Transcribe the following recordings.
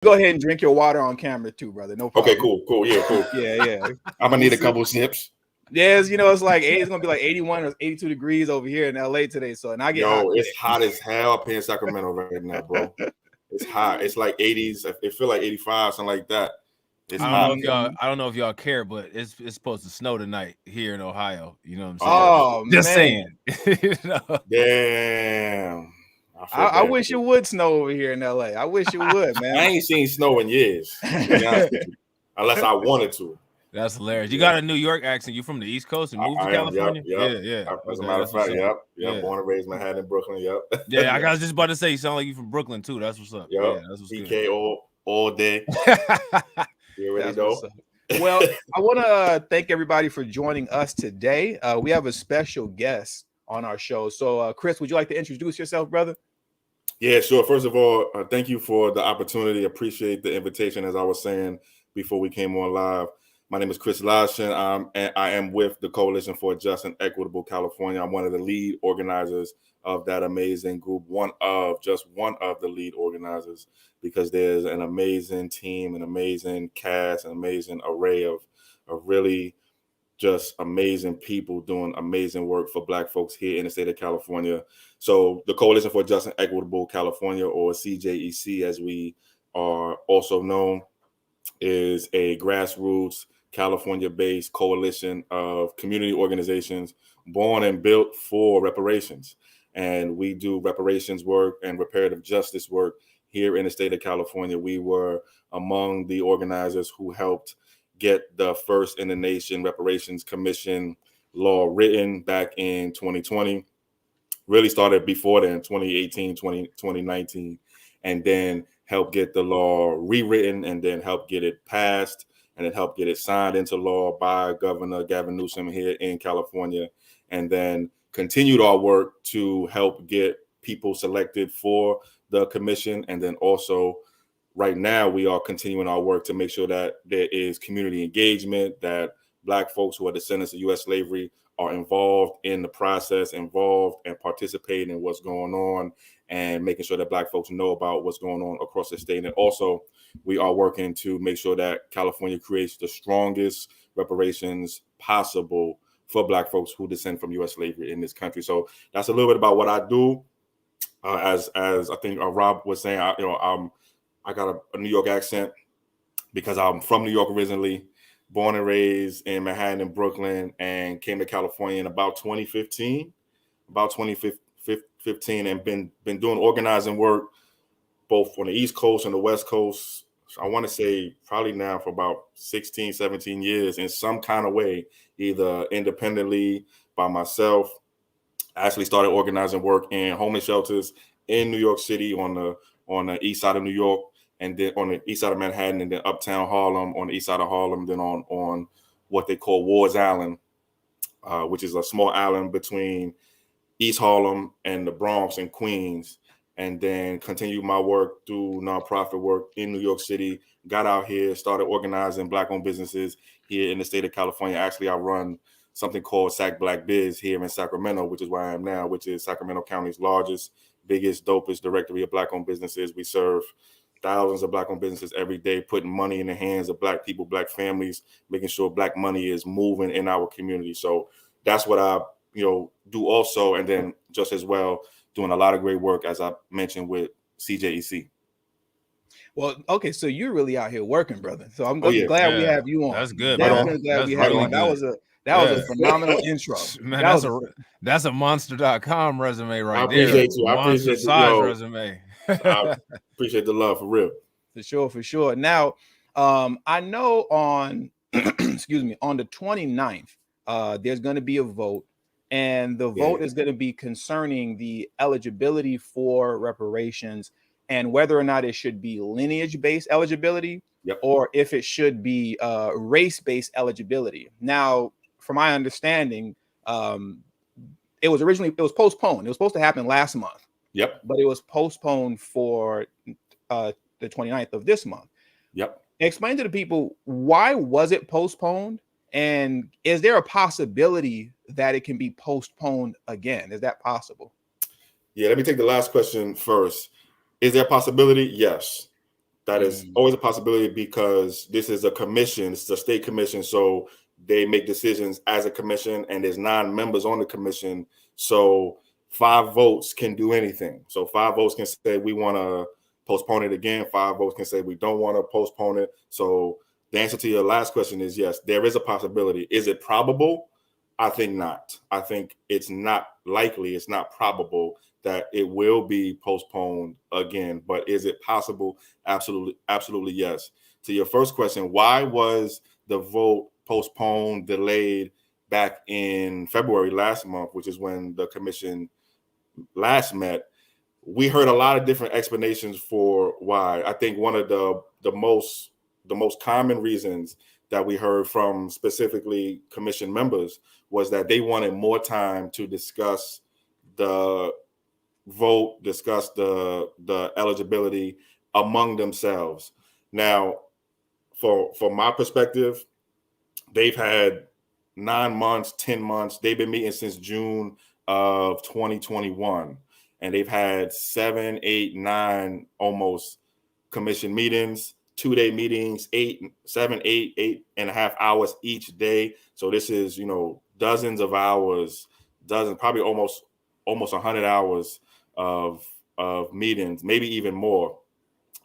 Go ahead and drink your water on camera too, brother. No problem. Okay, cool. Yeah, cool. Yeah. I'm gonna need a couple sips. Yes, it's like it's gonna be like 81 or 82 degrees over here in LA today. So, and I get hot. It's hot as hell up here in Sacramento right now, bro. It's hot. It's like 80s. It feel like 85, something like that. It's hot. I don't know if y'all care, but it's supposed to snow tonight here in Ohio. You know what I'm saying? Oh, just man. saying. Damn. I wish it would snow over here in LA. I wish it would, man. I ain't seen snow in years, unless I wanted to. That's hilarious. You got a New York accent. You from the East Coast and moved to California? Yep. Yeah. As a matter of fact, yep. Born and raised in Manhattan, Brooklyn. Yep. Yeah, I was just about to say you sound like you from Brooklyn too. That's what's up. Yep. Yeah, that's what's BK good. all day. You already know. Well, I want to thank everybody for joining us today. We have a special guest on our show. So, Chris, would you like to introduce yourself, brother? Yeah, sure. First of all, thank you for the opportunity. Appreciate the invitation. As I was saying before we came on live, my name is Chris Lashin. I am with the Coalition for Just and Equitable California. I'm one of the lead organizers of that amazing group, one of the lead organizers, because there's an amazing team, an amazing cast, an amazing array of really just amazing people doing amazing work for Black folks here in the state of California. So the Coalition for Just and Equitable California, or CJEC as we are also known, is a grassroots California-based coalition of community organizations born and built for reparations. And we do reparations work and reparative justice work here in the state of California. We were among the organizers who helped get the first in the nation Reparations Commission law written back in 2020. Really started before then, 2018, 2019, and then help get the law rewritten and then help get it passed and then help get it signed into law by Governor Gavin Newsom here in California, and then continued our work to help get people selected for the commission. And then also right now we are continuing our work to make sure that there is community engagement, that Black folks who are descendants of U.S. slavery are involved in the process, involved and participating in what's going on, and making sure that Black folks know about what's going on across the state. And also, we are working to make sure that California creates the strongest reparations possible for Black folks who descend from U.S. slavery in this country. So that's a little bit about what I do. As I think Rob was saying, I got a New York accent because I'm from New York originally, born and raised in Manhattan and Brooklyn, and came to California in about 2015, and been doing organizing work both on the East Coast and the West Coast. I want to say probably now for about 16, 17 years in some kind of way, either independently by myself. I actually started organizing work in homeless shelters in New York City on the east side of New York, and then on the east side of Manhattan, and then uptown Harlem, on the east side of Harlem, then on what they call Ward's Island, which is a small island between East Harlem and the Bronx and Queens. And then continued my work through nonprofit work in New York City, got out here, started organizing Black-owned businesses here in the state of California. Actually, I run something called Sac Black Biz here in Sacramento, which is where I am now, which is Sacramento County's largest, biggest, dopest directory of Black-owned businesses. We serve thousands of Black-owned businesses every day, putting money in the hands of Black people, Black families, making sure Black money is moving in our community. So that's what I do also. And then just as well, doing a lot of great work, as I mentioned, with CJEC. Well, okay, so you're really out here working, brother. So I'm glad we have you on. That's good. Definitely glad we have you on. That was a phenomenal intro. Man, that's a monster.com resume right there. I appreciate you. I appreciate the resume. I appreciate the love, for real. For sure. Now, I know on excuse me, on the 29th, there's going to be a vote. And the vote is going to be concerning the eligibility for reparations and whether or not it should be lineage-based eligibility or if it should be race-based eligibility. Now, from my understanding, it was postponed. It was supposed to happen last month. Yep. But it was postponed for the 29th of this month. Yep. Explain to the people, why was it postponed? And is there a possibility that it can be postponed again? Is that possible? Yeah, let me take the last question first. Is there a possibility? Yes. That is always a possibility because this is a commission. It's a state commission, so they make decisions as a commission, and there's 9 members on the commission. So 5 votes can do anything. So 5 votes can say we want to postpone it again. 5 votes can say we don't want to postpone it. So the answer to your last question is yes, there is a possibility. Is it probable? I think not. I think it's not likely. It's not probable that it will be postponed again. But is it possible? Absolutely, absolutely yes. To your first question, why was the vote postponed, delayed back in February last month, which is when the commission last met? We heard a lot of different explanations for why. I think one of the most common reasons that we heard from specifically commission members was that they wanted more time to discuss the vote, discuss the eligibility among themselves. Now, from my perspective, they've had 9 months, 10 months. They've been meeting since June of 2021. And they've had 7, 8, 9 almost commission meetings, 2-day meetings, 7, 8 and a half hours each day. So this is, dozens of hours, probably almost 100 hours of meetings, maybe even more,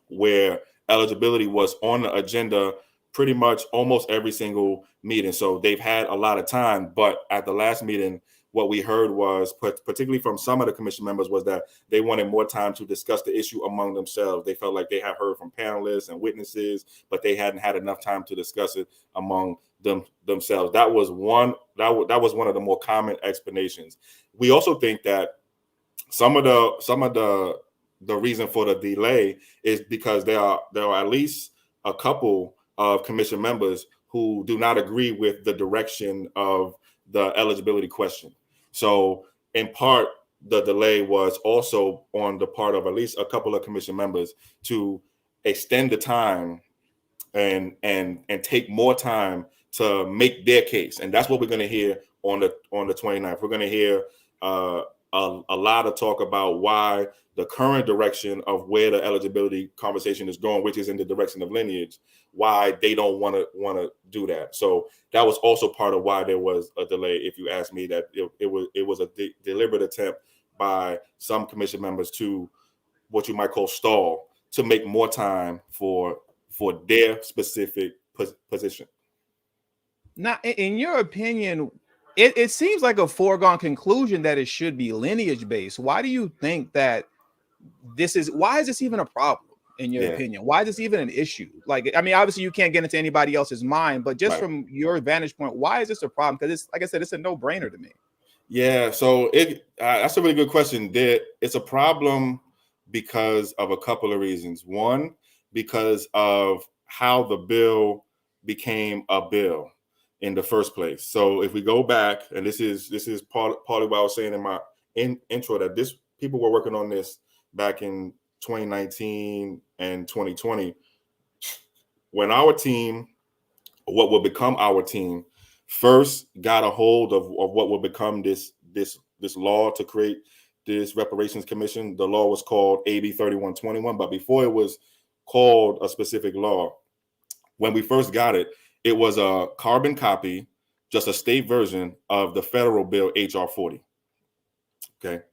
where eligibility was on the agenda pretty much almost every single meeting. So they've had a lot of time. But at the last meeting, what we heard was, particularly from some of the commission members, was that they wanted more time to discuss the issue among themselves. They felt like they had heard from panelists and witnesses, but they hadn't had enough time to discuss it among themselves. That was one of the more common explanations. We also think that some of the reason for the delay is because there are at least a couple of commission members who do not agree with the direction of the eligibility question. So in part, the delay was also on the part of at least a couple of commission members to extend the time and take more time to make their case. And that's what we're going to hear on the 29th. We're going to hear a lot of talk about why the current direction of where the eligibility conversation is going, which is in the direction of lineage, why they don't want to do that. So that was also part of why there was a delay. If you ask me, that it was a deliberate attempt by some commission members to what you might call stall, to make more time for their specific position. Now, in your opinion, it seems like a foregone conclusion that it should be lineage based. Why do you think that why is this even a problem in your opinion? Why is this even an issue? Like, I mean, obviously you can't get into anybody else's mind, but just from your vantage point, why is this a problem? Because it's, like I said, it's a no-brainer to me. Yeah, so that's a really good question. It's a problem because of a couple of reasons. One, because of how the bill became a bill in the first place. So if we go back, and this is partly what I was saying in my intro, that people were working on this back in 2019 and 2020, when our team, what will become our team, first got a hold of what will become this law to create this reparations commission. The law was called AB-3121, but before it was called a specific law, when we first got it, it was a carbon copy, just a state version of the federal bill HR 40. Okay,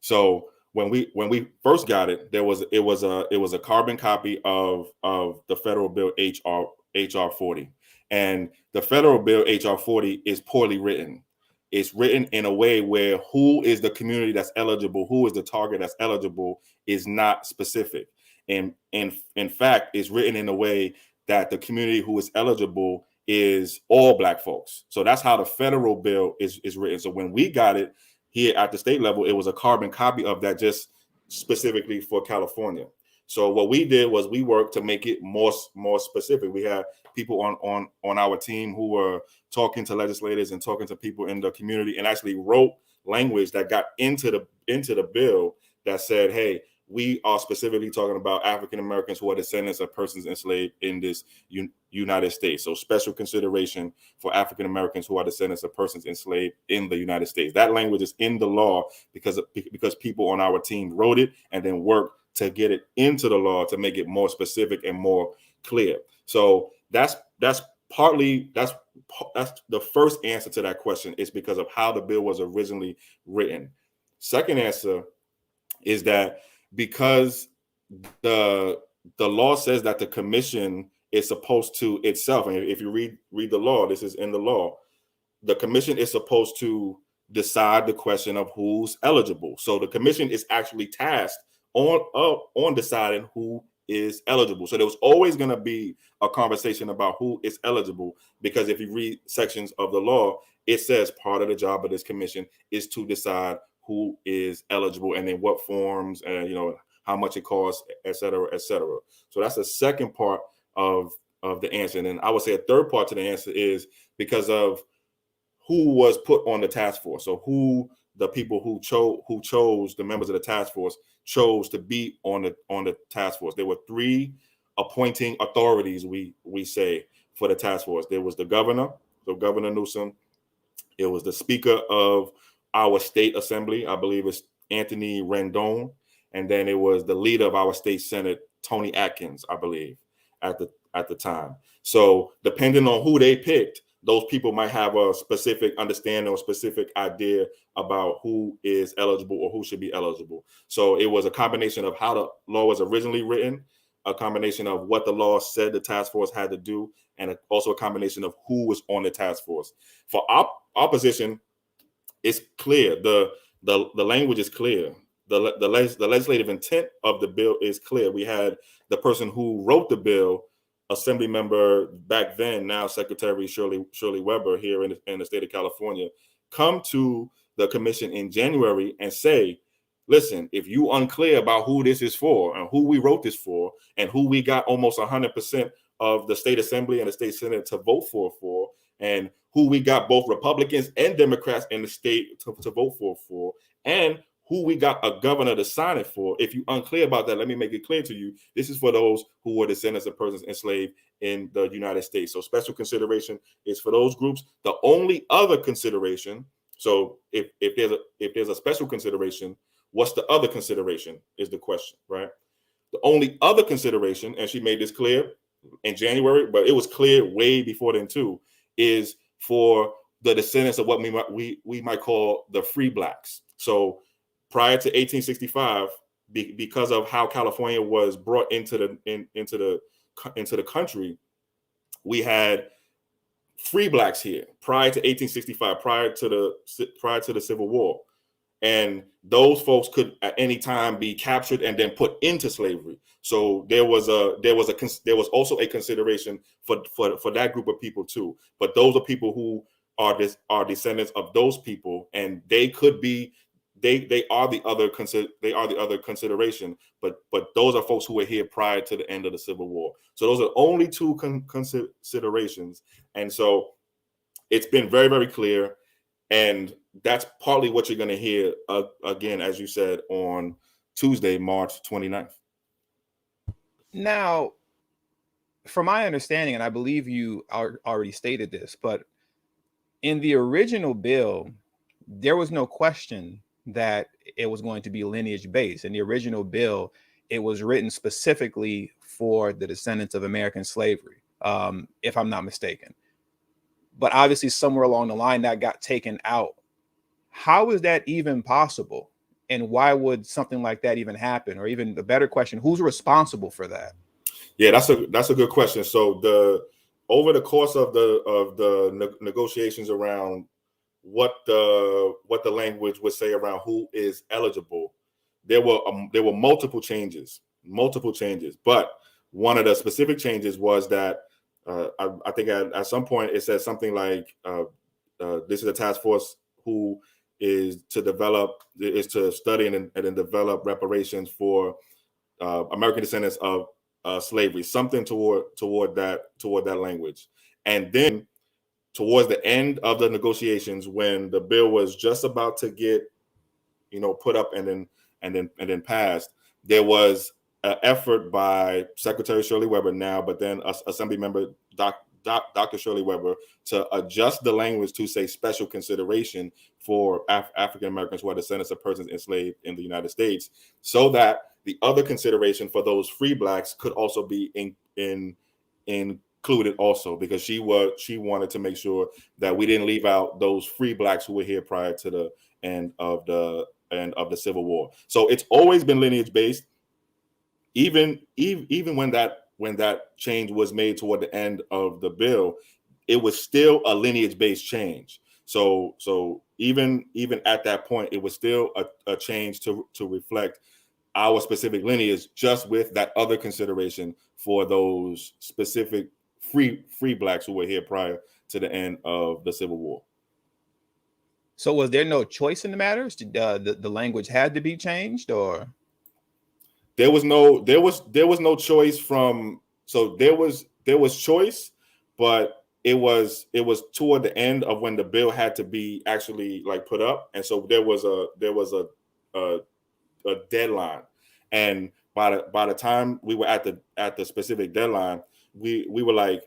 so when we first got it, it was a carbon copy of the federal bill HR 40. And the federal bill HR 40 is poorly written. It's written in a way where who is the community that's eligible, who is the target that's eligible, is not specific. And in fact, it's written in a way that the community who is eligible is all Black folks. So that's how the federal bill is written. So when we got it here at the state level, it was a carbon copy of that, just specifically for California. So what we did was we worked to make it more specific. We had people on our team who were talking to legislators and talking to people in the community, and actually wrote language that got into the bill that said, hey, we are specifically talking about African Americans who are descendants of persons enslaved in this United States. So special consideration for African Americans who are descendants of persons enslaved in the United States. That language is in the law because people on our team wrote it and then worked to get it into the law to make it more specific and more clear. So that's partly that's the first answer to that question, is because of how the bill was originally written. Second answer is that because the law says that the commission is supposed to itself, and if you read the law, this is in the law, the commission is supposed to decide the question of who's eligible. So the commission is actually tasked on deciding who is eligible. So there was always going to be a conversation about who is eligible, because if you read sections of the law, it says part of the job of this commission is to decide who is eligible and in what forms, and how much it costs, et cetera, et cetera. So that's the second part of the answer. And then I would say a third part to the answer is because of who was put on the task force. So who the people who chose the members of the task force chose to be on the task force. There were three appointing authorities, we say, for the task force. There was the governor, so Governor Newsom. It was the Speaker of our state assembly, I believe it's Anthony Rendon, and then it was the leader of our state senate, Tony Atkins, I believe, at the time. So depending on who they picked, those people might have a specific understanding or specific idea about who is eligible or who should be eligible. So it was a combination of how the law was originally written, a combination of what the law said the task force had to do, and also a combination of who was on the task force. For opposition, it's clear. The language is clear. The legislative intent of the bill is clear. We had the person who wrote the bill, Assembly member back then, now Secretary Shirley Weber here in the state of California, come to the commission in January and say, listen, if you unclear about who this is for and who we wrote this for and who we got almost 100% of the state assembly and the state senate to vote for, and who we got both Republicans and Democrats in the state to vote for, and who we got a governor to sign it for. If you unclear about that, let me make it clear to you. This is for those who were descendants of persons enslaved in the United States. So special consideration is for those groups. The only other consideration, so if there's a special consideration, what's the other consideration is the question, right? The only other consideration, and she made this clear in January, but it was clear way before then too, is for the descendants of what we might call the free blacks. So prior to 1865, because of how California was brought into the country, we had free blacks here prior to 1865, prior to the Civil War, and those folks could at any time be captured and then put into slavery. So there was also a consideration for that group of people too. But those are people who are descendants of those people, and they could be. They are the other consideration, but those are folks who were here prior to the end of the Civil War. So those are only two considerations, and so it's been very, very clear, and that's partly what you're going to hear again, as you said, on Tuesday, March 29th. Now, from my understanding, and I believe you already stated this, but in the original bill, there was no question that it was going to be lineage based. In the original bill, it was written specifically for the descendants of American slavery, if I'm not mistaken. But obviously somewhere along the line that got taken out. How is that even possible? And why would something like that even happen? Or even the better question, who's responsible for that? Yeah, that's a good question. So over the course of the negotiations around what the language would say around who is eligible, there were multiple changes. But one of the specific changes was that I think at some point it says something like this is a task force who is to study and then develop reparations for American descendants of slavery, something toward that language. And then towards the end of the negotiations, when the bill was just about to get, put up and then passed, there was an effort by Secretary Shirley Weber now, but then Assembly member Dr. Shirley Weber to adjust the language to say special consideration for African Americans who are descendants of persons enslaved in the United States, so that the other consideration for those free blacks could also be included also, because she wanted to make sure that we didn't leave out those free blacks who were here prior to the end of the Civil War. So it's always been lineage based. Even when that change was made toward the end of the bill, it was still a lineage based change. So even at that point, it was still a change to reflect our specific lineage, just with that other consideration for those specific free blacks who were here prior to the end of the Civil War. So was there no choice in the matters? The language had to be changed, or there was no choice from, so there was choice, but it was toward the end of when the bill had to be actually like put up, and so there was a deadline, and by the time we were at the specific deadline, we were like,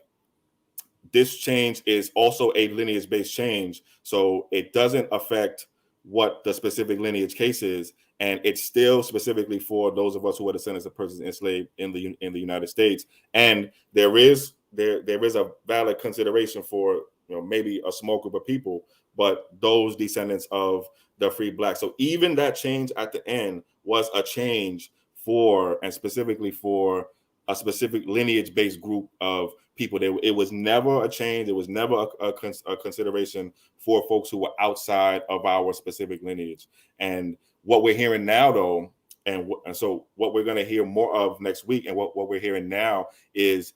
this change is also a lineage based change, so it doesn't affect what the specific lineage case is, and it's still specifically for those of us who are descendants of persons enslaved in the United States. And there is a valid consideration for, maybe a small group of people, but those descendants of the free blacks. So even that change at the end was a change for, and specifically for, a specific lineage-based group of people. It was never a change. It was never a consideration for folks who were outside of our specific lineage. And what we're hearing now, though, and so what we're going to hear more of next week, and what we're hearing now, is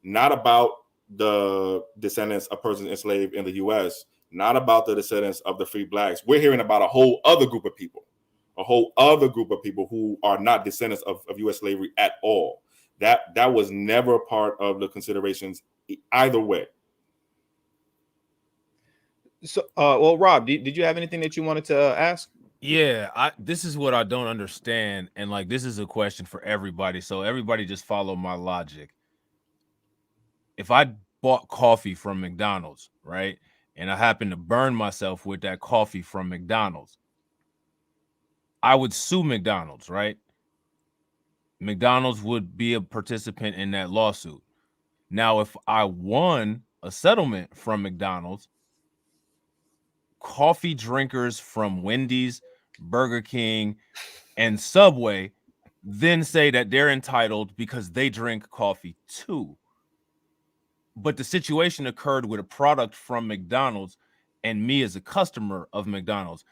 not about the descendants of persons enslaved in the U.S., not about the descendants of the free blacks. We're hearing about a whole other group of people who are not descendants of U.S. slavery at all. That was never part of the considerations either way. So, well, Rob, did you have anything that you wanted to ask? Yeah, this is what I don't understand, and like, this is a question for everybody. So everybody just follow my logic. If I bought coffee from McDonald's, right, and I happen to burn myself with that coffee from McDonald's, I would sue McDonald's, right? McDonald's would be a participant in that lawsuit. Now, if I won a settlement from McDonald's, coffee drinkers from Wendy's, Burger King, and Subway then say that they're entitled because they drink coffee too. But the situation occurred with a product from McDonald's and me as a customer of McDonald's.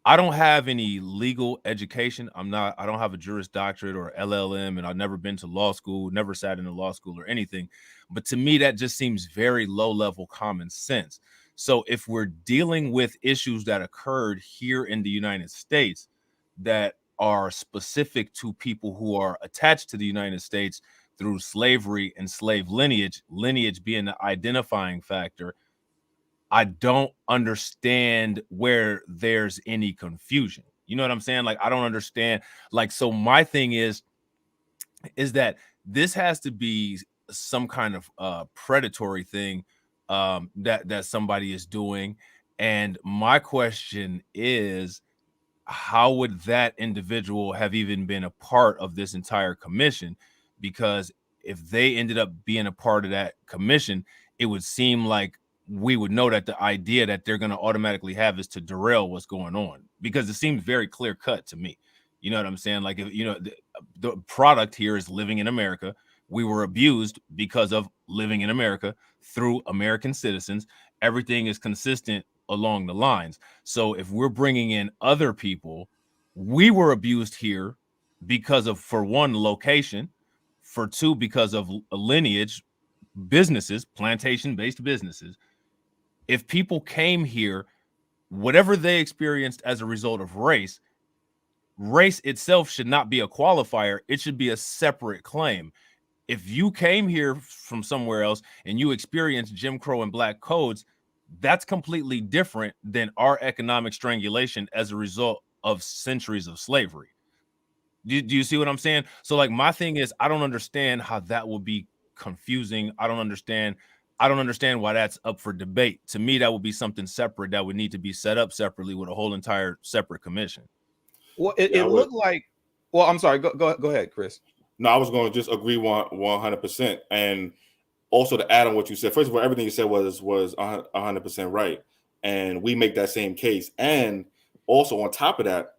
I don't have any legal education. I don't have a Juris Doctorate or LLM, and I've never been to law school, never sat in a law school or anything. But to me, that just seems very low-level common sense. So if we're dealing with issues that occurred here in the United States that are specific to people who are attached to the United States through slavery and slave lineage being the identifying factor, I don't understand where there's any confusion. You know what I'm saying? Like, I don't understand. Like, so my thing is that this has to be some kind of predatory thing that somebody is doing. And my question is, how would that individual have even been a part of this entire commission? Because if they ended up being a part of that commission, it would seem like we would know that the idea that they're going to automatically have is to derail what's going on, because it seems very clear cut to me. You know what I'm saying? Like, if the product here is living in America. We were abused because of living in America through American citizens. Everything is consistent along the lines. So if we're bringing in other people, we were abused here because of, for one, location, for two, because of lineage, businesses, plantation-based businesses. If people came here, whatever they experienced as a result of race itself should not be a qualifier. It should be a separate claim. If you came here from somewhere else and you experienced Jim Crow and black codes, that's completely different than our economic strangulation as a result of centuries of slavery. Do you see what I'm saying? So, like, my thing is, I don't understand how that will be confusing. I don't understand I don't understand why that's up for debate. To me, that would be something separate that would need to be set up separately with a whole entire separate commission. Well, it looked like. Well, I'm sorry. Go ahead, Chris. No, I was going to just agree 100%. And also to add on what you said, first of all, everything you said was 100% right. And we make that same case. And also on top of that,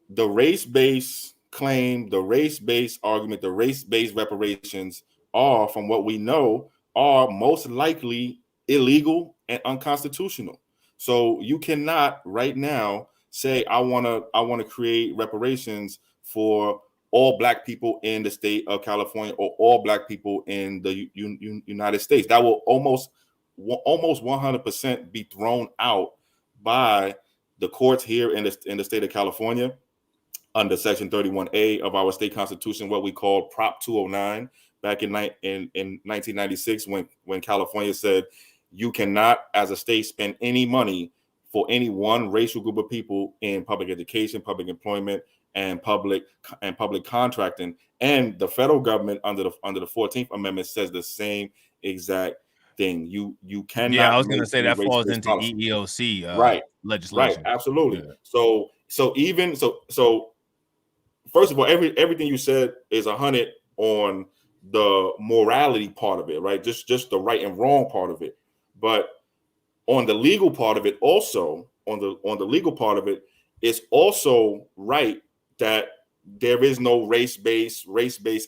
the race-based claim, the race-based argument, the race-based reparations are, from what we know, are most likely illegal and unconstitutional. So you cannot right now say, I want to create reparations for all Black people in the state of California or all Black people in the United States. That will almost 100% be thrown out by the courts here in the state of California under Section 31A of our state constitution, what we call Prop 209, back in 1996, when California said you cannot, as a state, spend any money for any one racial group of people in public education, public employment, and public contracting. And the federal government under the 14th Amendment says the same exact thing. You cannot. Yeah, I was going to say that falls into EEOC legislation. Right, absolutely. Yeah. So first of all, everything you said is 100 on the morality part of it, right? Just the right and wrong part of it. But on the legal part of it, also on the legal part of it, it's also right that there is no race-based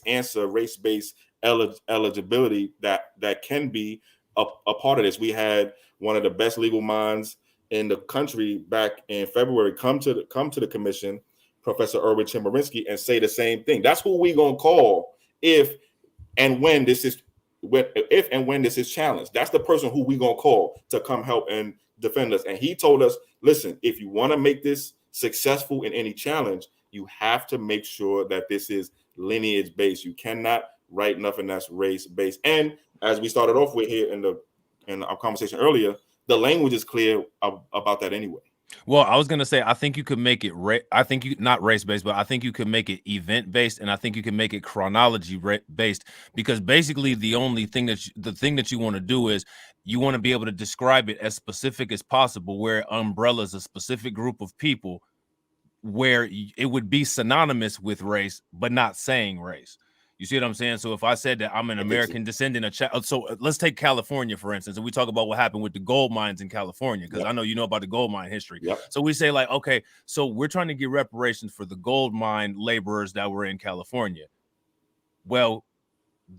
answer, race-based eligibility that can be a part of this. We had one of the best legal minds in the country back in February come to the commission, Professor Erwin Chemerinsky, and say the same thing. That's who we gonna call if and when this is challenged. That's the person who we gonna call to come help and defend us. And he told us, listen, if you want to make this successful in any challenge, you have to make sure that this is lineage based. You cannot write nothing that's race based. And as we started off with here in our conversation earlier, the language is clear about that anyway. Well, I was going to say, I think you could make it, not race-based, but I think you could make it event-based, and I think you can make it chronology-based, because basically the thing that you want to do is you want to be able to describe it as specific as possible, where umbrellas a specific group of people, where it would be synonymous with race, but not saying race. You see what I'm saying? So if I said that I'm an American descendant, so let's take California, for instance, and we talk about what happened with the gold mines in California, because I know you know about the gold mine history. So we say, like, okay, so we're trying to get reparations for the gold mine laborers that were in California. Well,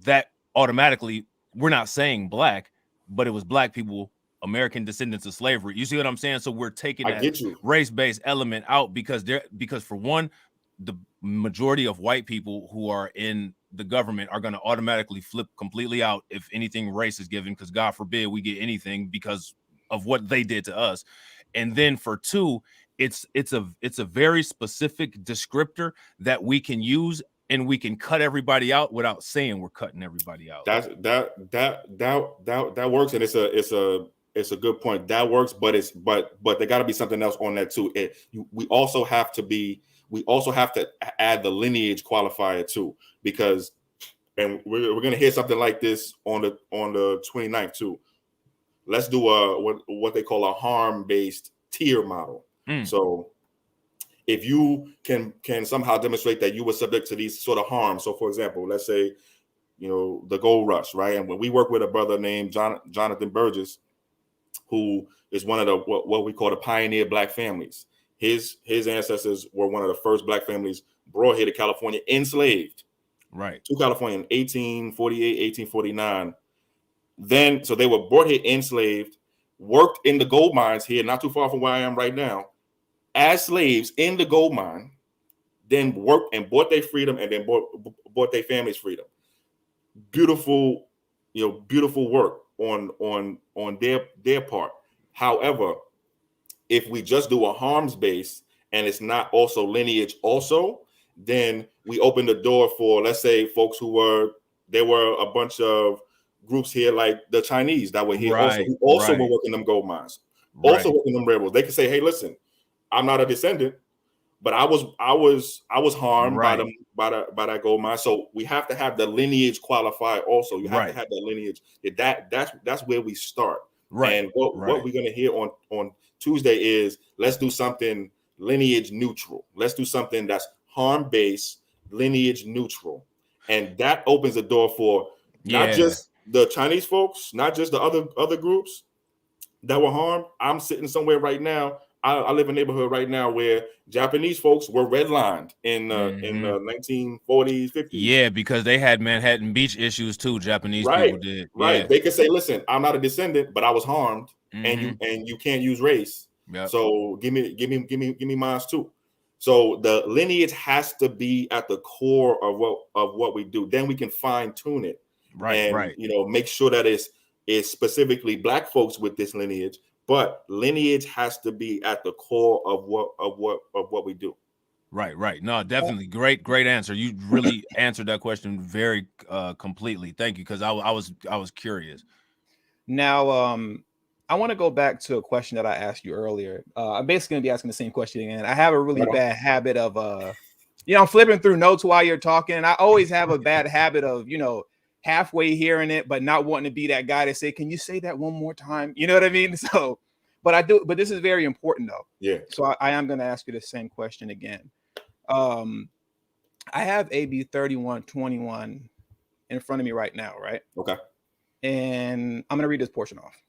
that automatically, we're not saying Black, but it was Black people, American descendants of slavery. You see what I'm saying? So we're taking that race-based element out because for one, the majority of white people who are in the government are going to automatically flip completely out if anything race is given, because God forbid we get anything because of what they did to us. And then for two, it's a very specific descriptor that we can use, and we can cut everybody out without saying we're cutting everybody out. That works, and it's a good point. That works, but there got to be something else on that too. We also have to add the lineage qualifier too, because, and we're going to hear something like this on the 29th too. Let's do what they call a harm-based tier model. So if you can somehow demonstrate that you were subject to these sort of harms. So for example, let's say, the gold rush, right? And when we work with a brother named Jonathan Burgess, who is one of the what we call the pioneer Black families. His ancestors were one of the first Black families brought here to California, enslaved, right, to California in 1848, 1849. Then, so they were brought here enslaved, worked in the gold mines here, not too far from where I am right now, as slaves in the gold mine, then worked and bought their freedom, and then bought their family's freedom. Beautiful, beautiful work on their part. However, if we just do a harms base and it's not also lineage also, then we open the door for, let's say, folks there were a bunch of groups here like the Chinese that were here who also were working them gold mines, also working them railroads. They could say, hey, listen, I'm not a descendant, but I was harmed Right. by that gold mine. So we have to have the lineage qualified. Also, you have to have that lineage. That's where we start. Right. And what we're gonna hear on Tuesday is, let's do something lineage neutral. Let's do something that's harm based, lineage neutral, and that opens the door for not just the Chinese folks, not just the other groups that were harmed. I'm sitting somewhere right now. I live in a neighborhood right now where Japanese folks were redlined in 1940s, 50s. Yeah, because they had Manhattan Beach issues too. Japanese people did. Right. Yeah. They could say, "Listen, I'm not a descendant, but I was harmed, and you can't use race. So give me mine too." So the lineage has to be at the core of what we do. Then we can fine tune it, and make sure that it's specifically Black folks with this lineage. But lineage has to be at the core of what we do. Right. No, definitely. Great answer. You really answered that question very completely. Thank you, because I was curious. Now, I want to go back to a question that I asked you earlier. I'm basically going to be asking the same question again. I have a really bad habit of, I'm flipping through notes while you're talking. And I always have a bad habit of, halfway hearing it, but not wanting to be that guy to say, "Can you say that one more time?" You know what I mean? So, but this is very important though. Yeah. So I am going to ask you the same question again. I have AB-3121 in front of me right now, right? Okay. And I'm going to read this portion off.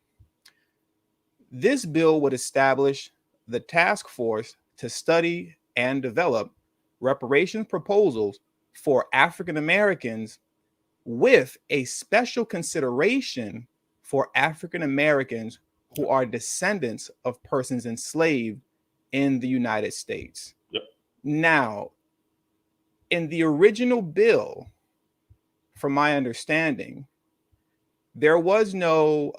This bill would establish the task force to study and develop reparations proposals for African Americans, with a special consideration for African Americans who are descendants of persons enslaved in the United States. Yep. Now, in the original bill, from my understanding, there was no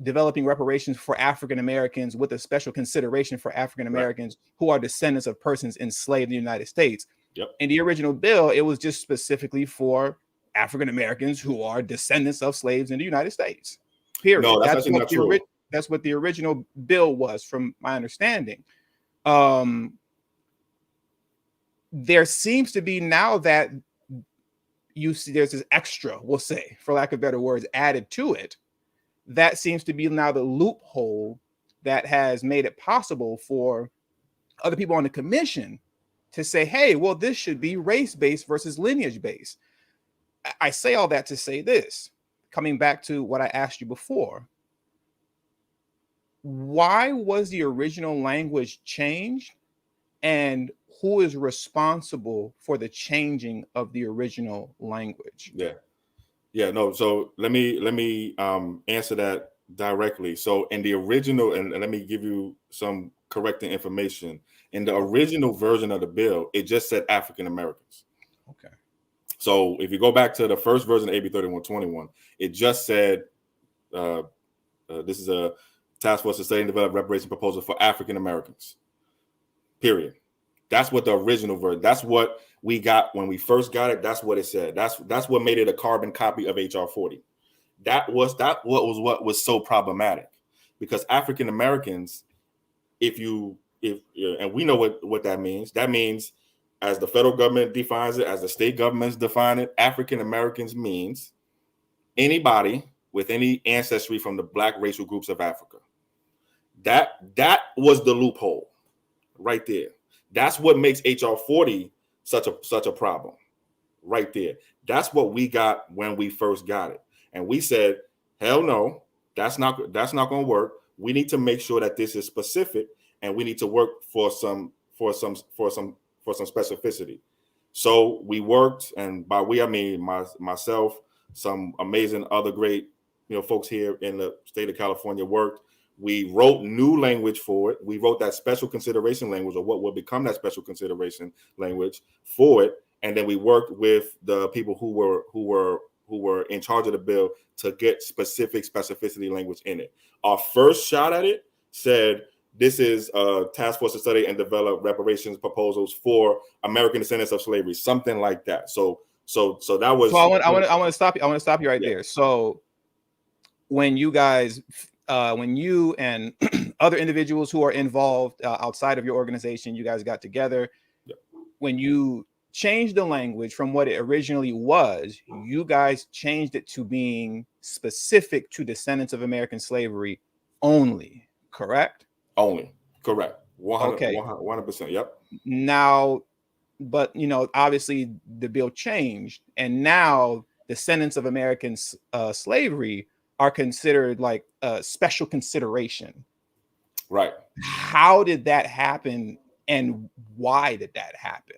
developing reparations for African Americans with a special consideration for African Americans who are descendants of persons enslaved in the United States. Yep. In the original bill, it was just specifically for African Americans who are descendants of slaves in the United States. Period. No, that's actually not true. That's what the original bill was, from my understanding. There seems to be now that you see there's this extra, we'll say, for lack of better words, added to it. That seems to be now the loophole that has made it possible for other people on the commission to say, "Hey, well, this should be race-based versus lineage-based." I say all that to say this, coming back to what I asked you before. Why was the original language changed, and who is responsible for the changing of the original language? No. So let me answer that directly. So in the original, and let me give you some correcting information. In the original version of the bill, it just said African Americans. Okay. So if you go back to the first version of AB-3121, it just said this is a task force to study and develop reparation proposal for African Americans. Period. That's what the original version. That's what we got when we first got it. That's what it said. That's what made it a carbon copy of HR 40. What was so problematic, because African Americans, if and we know what that means. That means, as the federal government defines it, as the state governments define it, African Americans means anybody with any ancestry from the Black racial groups of Africa. That was the loophole right there. That's what makes HR 40 such a problem right there. That's what we got when we first got it. And we said, hell no, that's not going to work. We need to make sure that this is specific, and we need to work for some specificity. So we worked, and by we I mean myself, some amazing other great folks here in the state of California worked. We wrote new language for it. We wrote that special consideration language, or what will become that special consideration language for it. And then we worked with the people who were in charge of the bill to get specificity language in it. Our first shot at it said, this is a task force to study and develop reparations proposals for American descendants of slavery, something like that. So that was. So I want to stop you. I want to stop you right there. So when you guys, when you and other individuals who are involved outside of your organization, you guys got together. Yep. When you changed the language from what it originally was, you guys changed it to being specific to descendants of American slavery only, correct? Only, correct. 100, Okay. 100%. Yep. Now, but obviously the bill changed, and now descendants of American slavery are considered like a special consideration. Right. How did that happen, and why did that happen?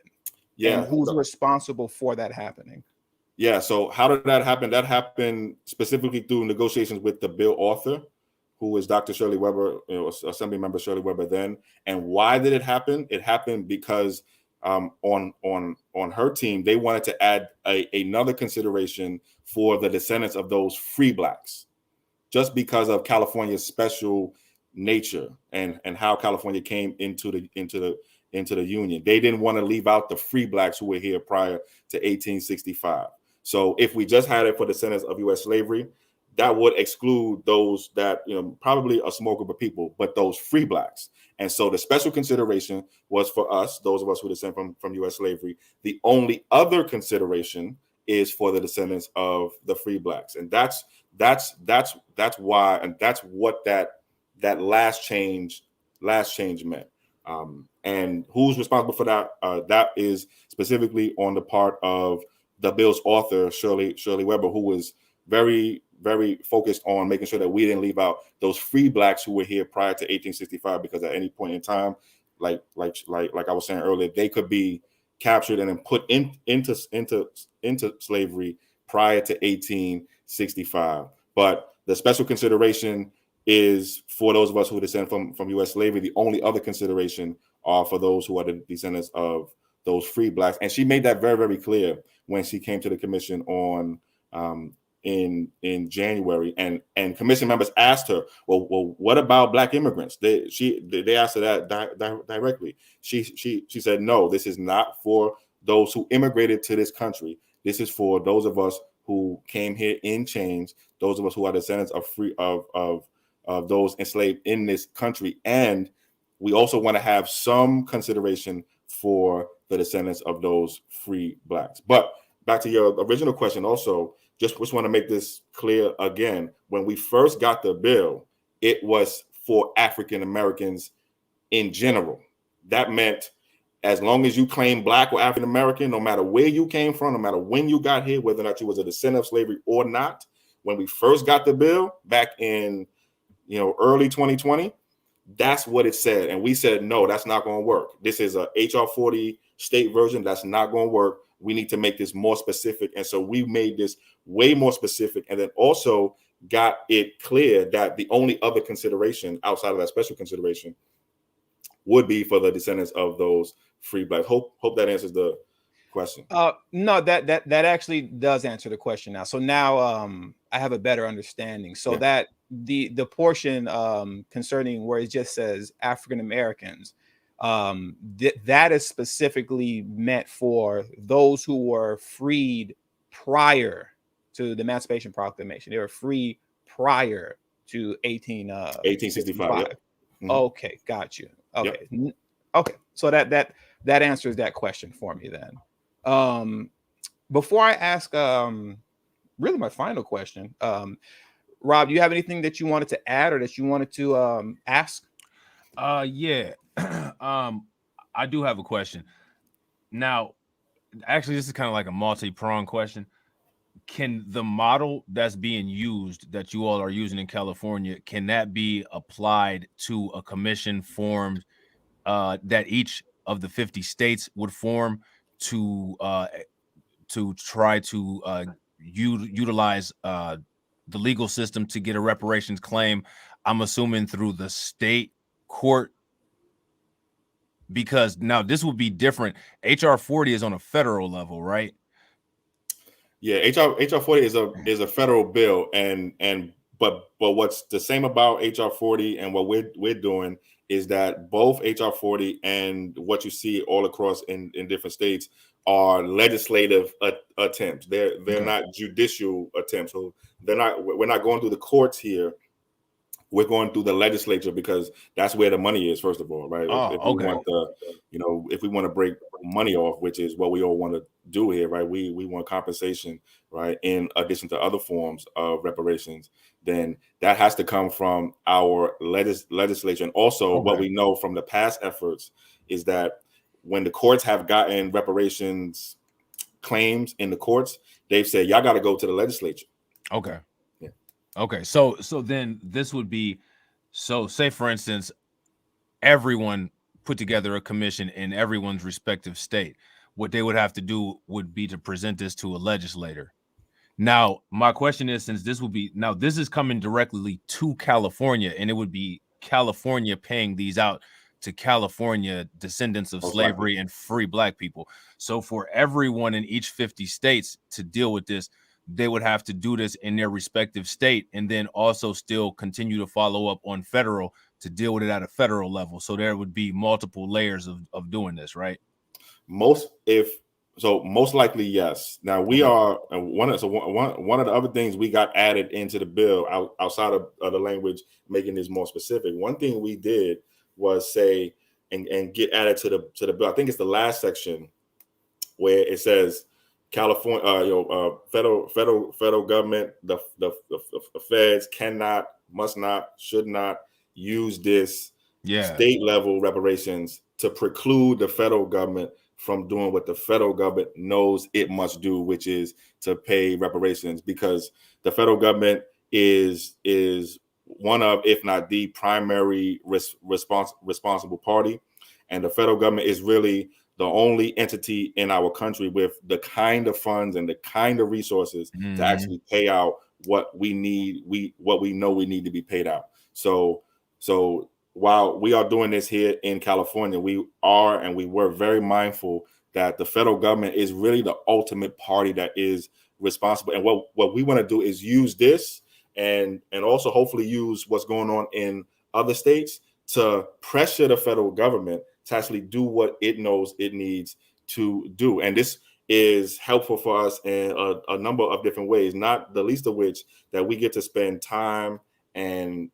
Yeah. And who's responsible for that happening? Yeah. So how did that happen? That happened specifically through negotiations with the bill author, who is Dr. Shirley Weber, Assembly Member Shirley Weber then. And why did it happen? It happened because on her team, they wanted to add another consideration for the descendants of those free blacks, just because of California's special nature and how California came into the union. They didn't want to leave out the free blacks who were here prior to 1865. So if we just had it for descendants of U.S. slavery, that would exclude those that, probably a small group of people, but those free blacks. And so the special consideration was for us, those of us who descend from U.S. slavery. The only other consideration is for the descendants of the free blacks. And that's why, and that's what that last change meant. And who's responsible for that? That is specifically on the part of the bill's author, Shirley Weber, who was very, very focused on making sure that we didn't leave out those free blacks who were here prior to 1865, because at any point in time, like I was saying earlier, they could be captured and then put into slavery prior to 1865. But the special consideration is for those of us who descend from U.S. slavery. The only other consideration are for those who are the descendants of those free blacks. And she made that very, very clear when she came to the commission on in January, and commission members asked her, well, what about black immigrants? They asked her that directly. She said, no, this is not for those who immigrated to this country. This is for those of us who came here in chains, those of us who are descendants of those enslaved in this country. And we also want to have some consideration for the descendants of those free blacks. But back to your original question also, just want to make this clear again. When we first got the bill, it was for African Americans in general. That meant as long as you claim black or African American, no matter where you came from, no matter when you got here, whether or not you was a descendant of slavery or not, when we first got the bill back in early 2020, that's what it said. And we said, no, that's not going to work. This is a HR 40 state version. That's not going to work. We need to make this more specific. And so we made this way more specific, and then also got it clear that the only other consideration outside of that special consideration would be for the descendants of those free blacks. Hope that answers the question. No, that actually does answer the question now. So now I have a better understanding. So that the portion concerning where it just says African Americans, that is specifically meant for those who were freed prior to the Emancipation Proclamation. They were free prior to 1865. Yep. Mm-hmm. Okay, got you. Okay. Yep. Okay. So that answers that question for me then. Before I ask really my final question, Rob, do you have anything that you wanted to add or that you wanted to ask? Yeah. I do have a question. Now, actually, this is kind of like a multi-pronged question. Can the model that's being used, that you all are using in California, can that be applied to a commission formed that each of the 50 states would form to try to utilize the legal system to get a reparations claim? I'm assuming through the state court, because now this would be different. HR 40 is on a federal level, right? Yeah, HR 40 is a federal bill, but what's the same about HR 40 and what we're doing is that both HR 40 and what you see all across in different states are legislative attempts. They're not judicial attempts. So we're not going through the courts here we're going through the legislature because that's where the money is, first of all, right? If we want if we want to break money off, which is what we all want to do here, right? We want compensation, right? In addition to other forms of reparations, then that has to come from our legislation. And also, what we know from the past efforts is that when the courts have gotten reparations claims in the courts, they've said, y'all got to go to the legislature. Okay. Yeah. Okay. So then this would be, so say for instance, everyone put together a commission in everyone's respective state. What they would have to do would be to present this to a legislator. Now, my question is, since this will be, now this is coming directly to California, and it would be California paying these out to California descendants of slavery and free Black people. So for everyone in each 50 states to deal with this, they would have to do this in their respective state, and then also still continue to follow up on federal to deal with it at a federal level. So there would be multiple layers of doing this, right? Most likely, yes. Now we are one of the other things we got added into the bill outside of the language, making this more specific. One thing we did was say and get added to the bill. I think it's the last section where it says California, federal government, the feds cannot, must not, should not use this state level reparations to preclude the federal government from doing what the federal government knows it must do, which is to pay reparations, because the federal government is one of, if not the primary responsible party, and the federal government is really the only entity in our country with the kind of funds and the kind of resources to actually pay out what we need, what we know we need to be paid out. So while we are doing this here in California, we were very mindful that the federal government is really the ultimate party that is responsible. And what we want to do is use this and also hopefully use what's going on in other states to pressure the federal government to actually do what it knows it needs to do. And this is helpful for us in a number of different ways, not the least of which that we get to spend time and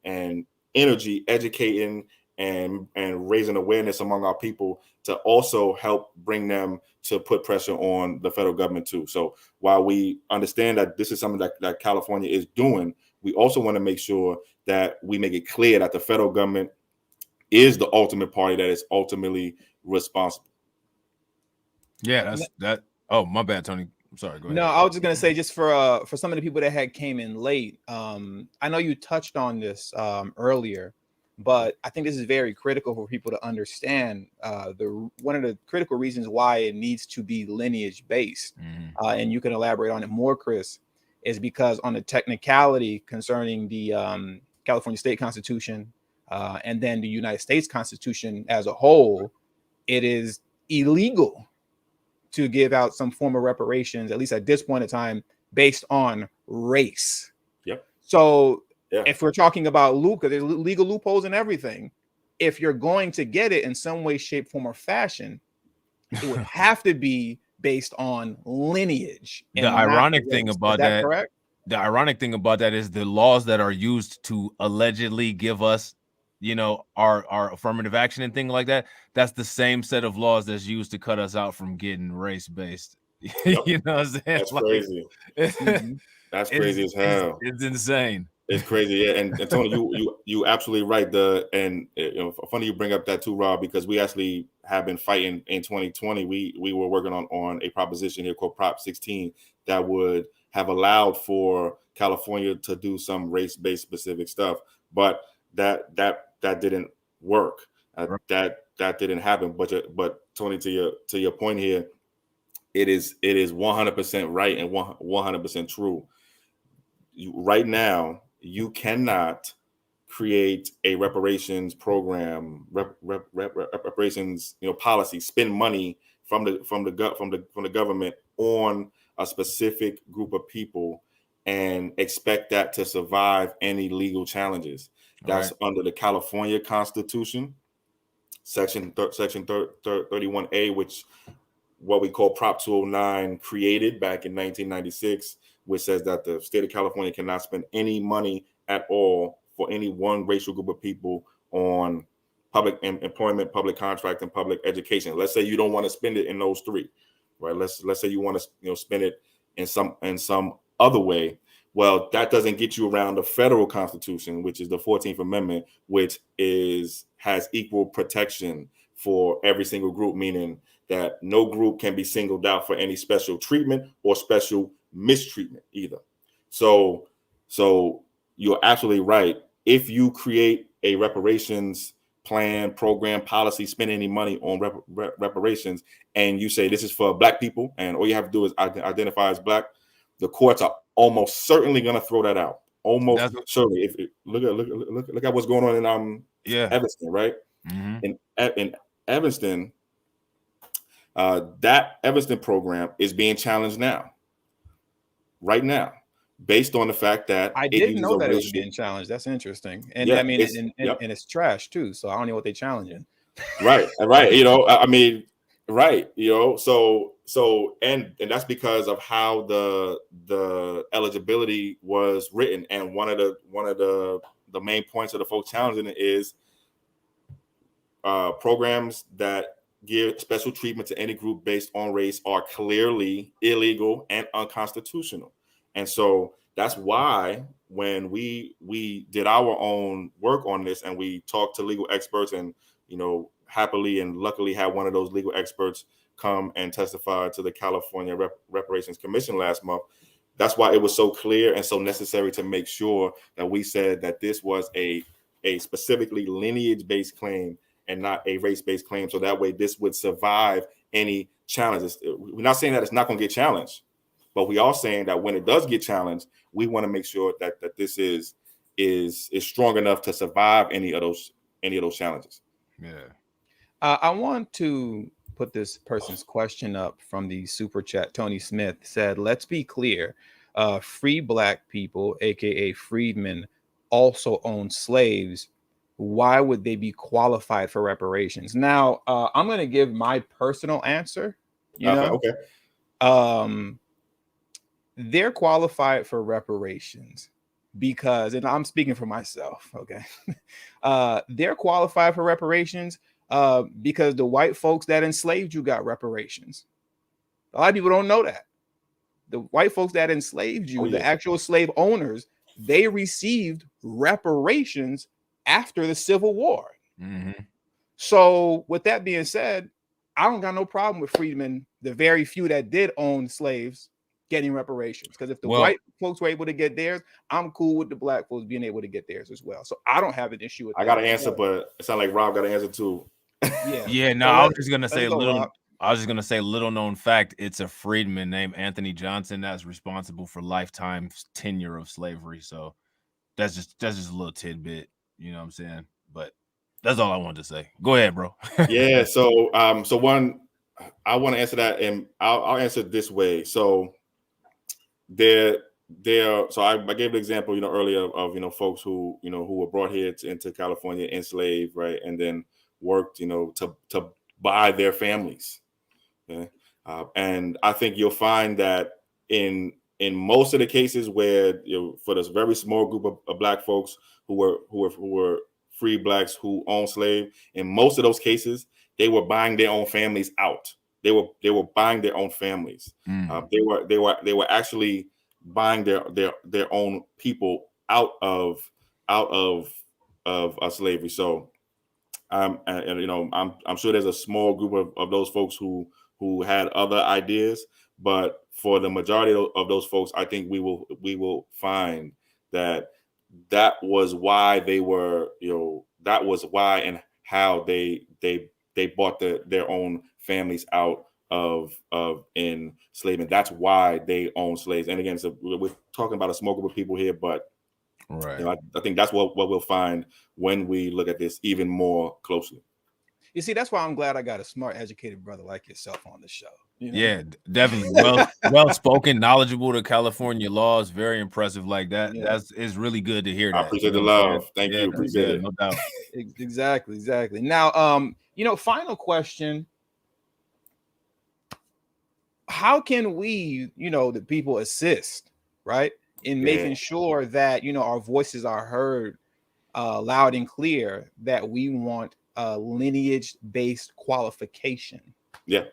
energy educating and raising awareness among our people to also help bring them to put pressure on the federal government too. So while we understand that this is something that California is doing, we also want to make sure that we make it clear that the federal government is the ultimate party that is ultimately responsible. Yeah, that's that. Oh, my bad, Tony. I'm sorry. Go ahead. No, I was just gonna say, just for some of the people that came in late, I know you touched on this earlier, but I think this is very critical for people to understand. One of the critical reasons why it needs to be lineage based, and you can elaborate on it more, Chris, is because on the technicality concerning the California State Constitution and then the United States Constitution as a whole, it is illegal to give out some form of reparations, at least at this point in time, based on race. Yep. So if we're talking about there's legal loopholes and everything. If you're going to get it in some way, shape, form, or fashion, it would have to be based on lineage. The ironic thing about that, correct? The ironic thing about that is the laws that are used to allegedly give us, our affirmative action and things like that. That's the same set of laws that's used to cut us out from getting race-based. Yep. You know what I'm saying? That's crazy. That's crazy as hell. It's insane. It's crazy. Yeah. And Tony, you absolutely right. Funny you bring up that too, Rob, because we actually have been fighting in 2020. We were working on a proposition here called Prop 16 that would have allowed for California to do some race-based specific stuff, but that didn't work. That didn't happen. But Tony, to your point here, it is 100% right and 100% true. Right now, you cannot create a reparations program, reparations policy, spend money from the government on a specific group of people and expect that to survive any legal challenges. That's under the California Constitution, section 31A, which what we call Prop 209 created back in 1996, which says that the state of California cannot spend any money at all for any one racial group of people on public employment, public contract, and public education. Let's say you don't want to spend it in those three, right? Let's say you want to spend it in some other way. Well, that doesn't get you around the federal Constitution, which is the 14th Amendment, which has equal protection for every single group, meaning that no group can be singled out for any special treatment or special mistreatment either. So you're absolutely right. If you create a reparations plan, program, policy, spend any money on reparations, and you say this is for Black people, and all you have to do is identify as Black, the courts are almost certainly going to throw that out. Almost certainly. If look at what's going on in Evanston, right? Mm-hmm. In Evanston, that Evanston program is being challenged now, right now, based on the fact that I didn't know that it was being challenged. That's interesting, and I mean, and it's trash too. So I don't know what they're challenging. Right. I mean, right. So and that's because of how the eligibility was written, and one of the main points of the folks challenging it is programs that give special treatment to any group based on race are clearly illegal and unconstitutional. And so that's why when we did our own work on this and we talked to legal experts and, happily and luckily had one of those legal experts come and testify to the California Reparations Commission last month, that's why it was so clear and so necessary to make sure that we said that this was a specifically lineage-based claim and not a race-based claim. So that way this would survive any challenges. We're not saying that it's not going to get challenged, but we are saying that when it does get challenged, we want to make sure that this is strong enough to survive any of those challenges. Yeah. I want to put this person's question up from the super chat. Tony Smith said, let's be clear. Free Black people, aka freedmen, also own slaves. Why would they be qualified for reparations? Now, I'm going to give my personal answer. Okay. They're qualified for reparations because, and I'm speaking for myself, okay? They're qualified for reparations because the white folks that enslaved you got reparations. A lot of people don't know that. The white folks that enslaved you, the actual slave owners, they received reparations after the Civil War. Mm-hmm. So with that being said, I don't got no problem with freedmen, the very few that did own slaves, getting reparations. Because if the white folks were able to get theirs, I'm cool with the Black folks being able to get theirs as well. So I don't have an issue with that. I got an answer, but it sounds like Rob got an answer too. Yeah. No, I was just gonna say little known fact. It's a freedman named Anthony Johnson that's responsible for lifetime tenure of slavery. So that's just a little tidbit, you know what I'm saying? But that's all I wanted to say. Go ahead, bro. Yeah. So one, I want to answer that, and I'll answer it this way. So so I gave the example, earlier of, folks who were brought here into California enslaved, right, and then worked, to buy their families. Okay? And I think you'll find that in most of the cases where, for this very small group of Black folks who were free Blacks who owned slaves, in most of those cases, they were buying their own families out. They were buying their own families. They were actually buying their own people out of slavery. So I'm sure there's a small group of those folks who had other ideas, but for the majority of those folks, I think we will find that was why they were, that was why and how they bought their own families out of enslavement. That's why they own slaves. And again, so we're talking about a small group of people here, but right. I think that's what we'll find when we look at this even more closely. You see, that's why I'm glad I got a smart, educated brother like yourself on the show. Yeah, definitely well spoken, knowledgeable to California laws, very impressive. Like that. Yeah. It's really good to hear that. I appreciate the love. Thank you. Appreciate it. No doubt. Exactly. Now, final question. How can we, the people assist, right, in making sure that, our voices are heard loud and clear that we want lineage-based qualification. Yeah.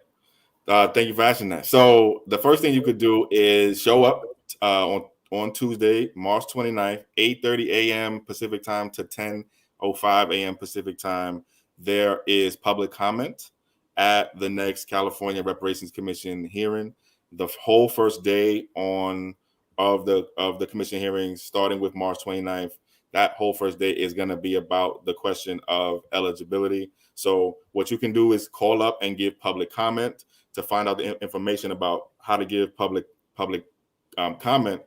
Thank you for asking that. So the first thing you could do is show up on Tuesday, March 29th, 8:30 a.m. Pacific time to 10:05 a.m. Pacific time. There is public comment at the next California Reparations Commission hearing. The whole first day of the commission hearings, starting with March 29th, that whole first day is going to be about the question of eligibility. So what you can do is call up and give public comment. To find out the information about how to give public comment,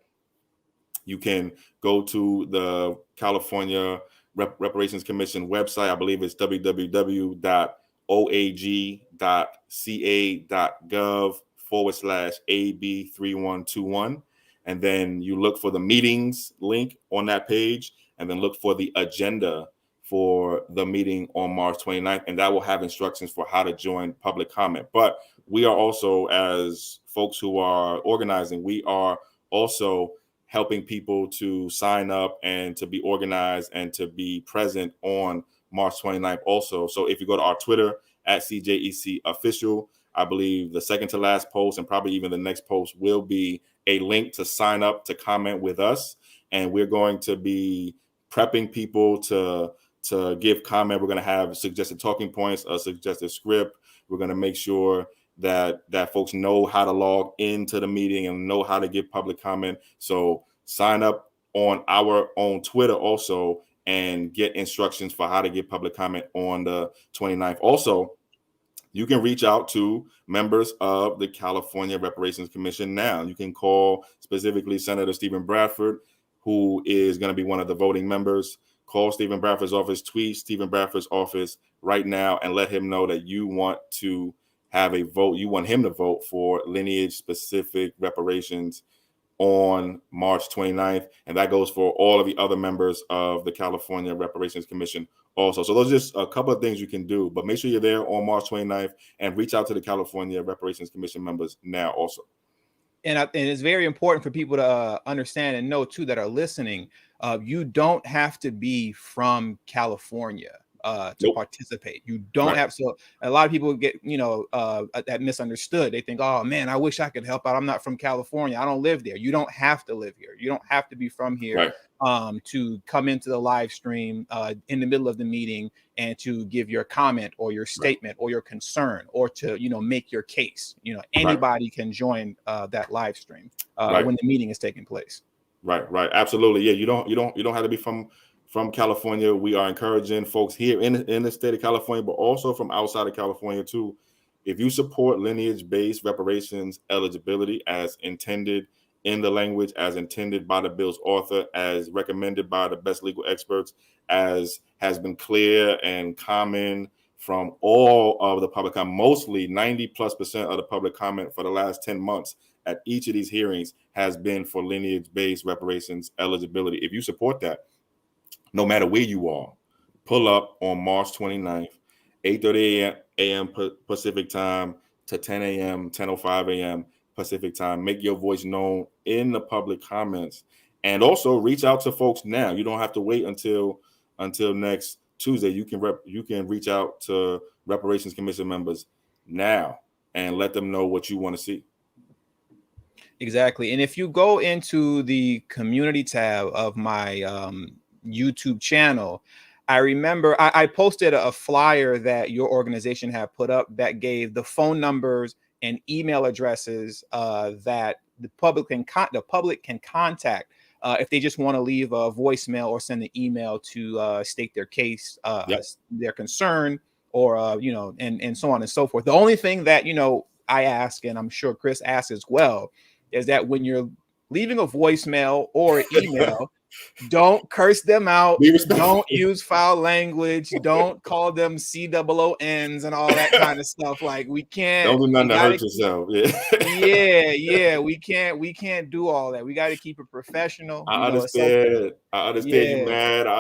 you can go to the California Reparations Commission website. I believe it's www.oag.ca.gov/AB3121. And then you look for the meetings link on that page, and then look for the agenda for the meeting on March 29th. And that will have instructions for how to join public comment. But we are also, as folks who are organizing, we are also helping people to sign up and to be organized and to be present on March 29th also. So if you go to our Twitter at CJEC official, I believe the second to last post and probably even the next post will be a link to sign up to comment with us. And we're going to be prepping people to give comment. We're going to have suggested talking points, a suggested script. We're going to make sure that folks know how to log into the meeting and know how to give public comment. So sign up on our own Twitter also and get instructions for how to give public comment on the 29th. Also, you can reach out to members of the California Reparations Commission now. You can call specifically Senator Stephen Bradford, who is going to be one of the voting members. Call Stephen Bradford's office, tweet Stephen Bradford's office right now, and let him know that you want to have a vote. You want him to vote for lineage-specific reparations on March 29th. And that goes for all of the other members of the California Reparations Commission also. So those are just a couple of things you can do. But make sure you're there on March 29th and reach out to the California Reparations Commission members now also. And it's very important for people to understand and know, too, that are listening, you don't have to be from California to participate. You don't have. So a lot of people get, that misunderstood. They think, oh, man, I wish I could help out. I'm not from California. I don't live there. You don't have to live here. You don't have to be from here to come into the live stream in the middle of the meeting and to give your comment or your statement or your concern or to, make your case. Anybody can join that live stream when the meeting is taking place. Right. Absolutely. Yeah. You don't have to be from California. We are encouraging folks here in the state of California, but also from outside of California too. If you support lineage-based reparations eligibility as intended in the language, as intended by the bill's author, as recommended by the best legal experts, as has been clear and common from all of the public comment, mostly 90+% of the public comment for the last 10 months at each of these hearings has been for lineage-based reparations eligibility. If you support that, no matter where you are, pull up on March 29th, 8:30 a.m. Pacific time to 10 a.m., 10:05 a.m. Pacific time. Make your voice known in the public comments, and also reach out to folks now. You don't have to wait until next Tuesday. You can reach out to Reparations Commission members now and let them know what you want to see. Exactly. And if you go into the community tab of my YouTube channel, I remember I posted a flyer that your organization had put up that gave the phone numbers and email addresses that the public can contact if they just want to leave a voicemail or send an email to state their case, their concern, or and so on and so forth. The only thing that I ask, and I'm sure Chris asks as well, is that when you're leaving a voicemail or email, don't curse them out. Don't use foul language. Don't call them COONs and all that kind of stuff. Like, we can't. Don't do nothing to hurt yourself. Yeah. We can't do all that. We got to keep it professional. I understand. I understand you mad. I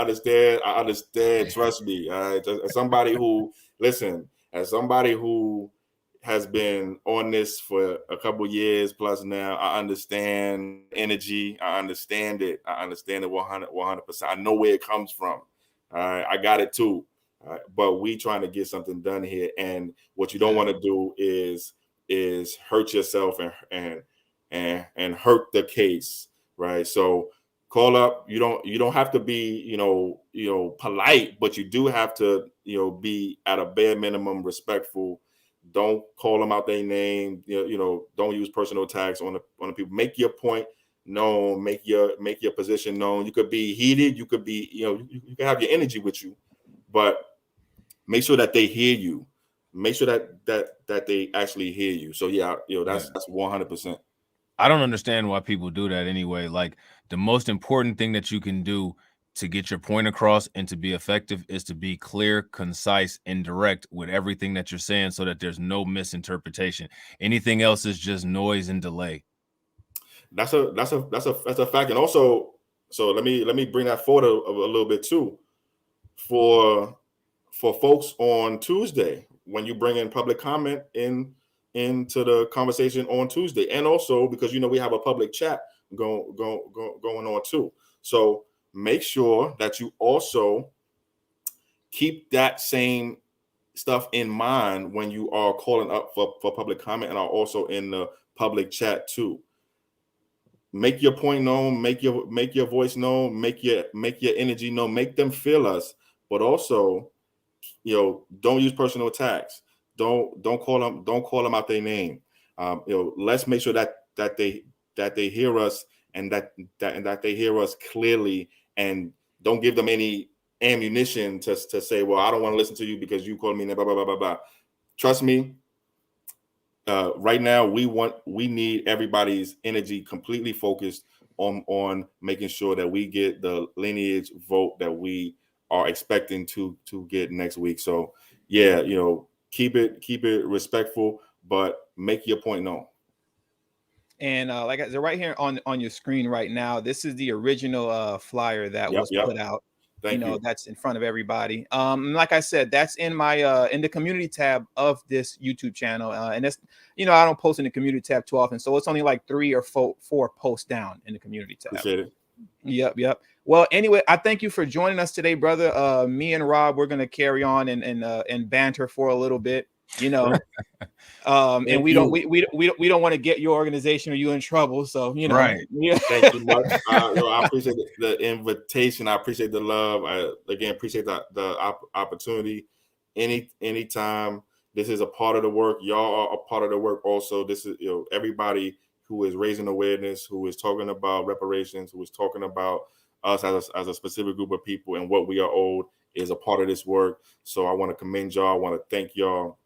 understand. Trust me. As somebody who has been on this for a couple years plus now, I understand energy. I understand it. 100%. I know where it comes from. All right, I got it too. All right, but we trying to get something done here, and what you don't want to do is hurt yourself and hurt the case, right? So call up. You don't have to be polite, but you do have to be at a bare minimum respectful. Don't call them out their name. Don't use personal attacks on the people. Make your point known. Make your position known. You could be heated. You could be you can have your energy with you, but make sure that they hear you. Make sure that they actually hear you. So yeah, that's 100%. I don't understand why people do that anyway. Like, the most important thing that you can do to get your point across and to be effective is to be clear, concise, and direct with everything that you're saying, so that there's no misinterpretation. Anything else is just noise and delay. That's a fact. And also, so let me bring that forward a little bit too. For folks on Tuesday, when you bring in public comment into the conversation on Tuesday, and also because we have a public chat going on too. So make sure that you also keep that same stuff in mind when you are calling up for public comment and are also in the public chat too. Make your point known, make your voice known, make your energy known, make them feel us, but also don't use personal attacks. Don't call them out their name. Let's make sure that they hear us, and that they hear us clearly, and don't give them any ammunition to say, well, I don't want to listen to you because you called me blah blah blah blah blah. Trust me. Right now, we need everybody's energy completely focused on making sure that we get the lineage vote that we are expecting to get next week. So yeah, keep it respectful, but make your point known. And like I said, right here on your screen right now, this is the original flyer that was put out. Thank you. That's in front of everybody. Like I said, that's in my in the community tab of this YouTube channel, and that's I don't post in the community tab too often, so it's only like 3 or 4 posts down in the community tab. Appreciate it. Yep. Well, anyway, I thank you for joining us today, brother. Me and Rob, we're gonna carry on and banter for a little bit, and we don't want to get your organization or you in trouble. So Right. Yeah. Thank you much. I appreciate the invitation. I appreciate the love. I again appreciate the opportunity. Anytime. This is a part of the work. Y'all are a part of the work also. This is everybody who is raising awareness, who is talking about reparations, who is talking about us as a specific group of people and what we are owed, is a part of this work. So I want to commend y'all. I want to thank y'all.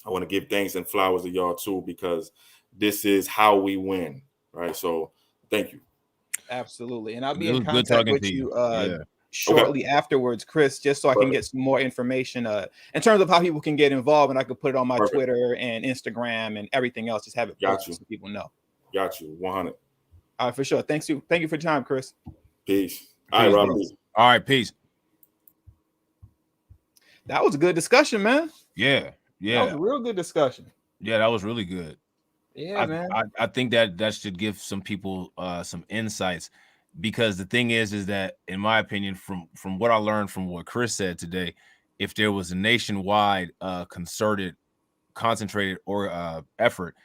I want to give thanks and flowers to y'all too, because this is how we win, right? So thank you. Absolutely. And I'll be in contact with you shortly afterwards, Chris, just so I can get some more information in terms of how people can get involved, and I could put it on my Twitter and Instagram and everything else. Just have it posted so people know. Got you. 100. All right, for sure. Thank you for your time, Chris. Peace. All right, Rob. All right, peace. That was a good discussion, man. Yeah. That was a real good discussion. Yeah, that was really good. Yeah, man. I think that should give some people some insights, because the thing is that, in my opinion, from what I learned from what Chris said today, if there was a nationwide concerted, concentrated or effort,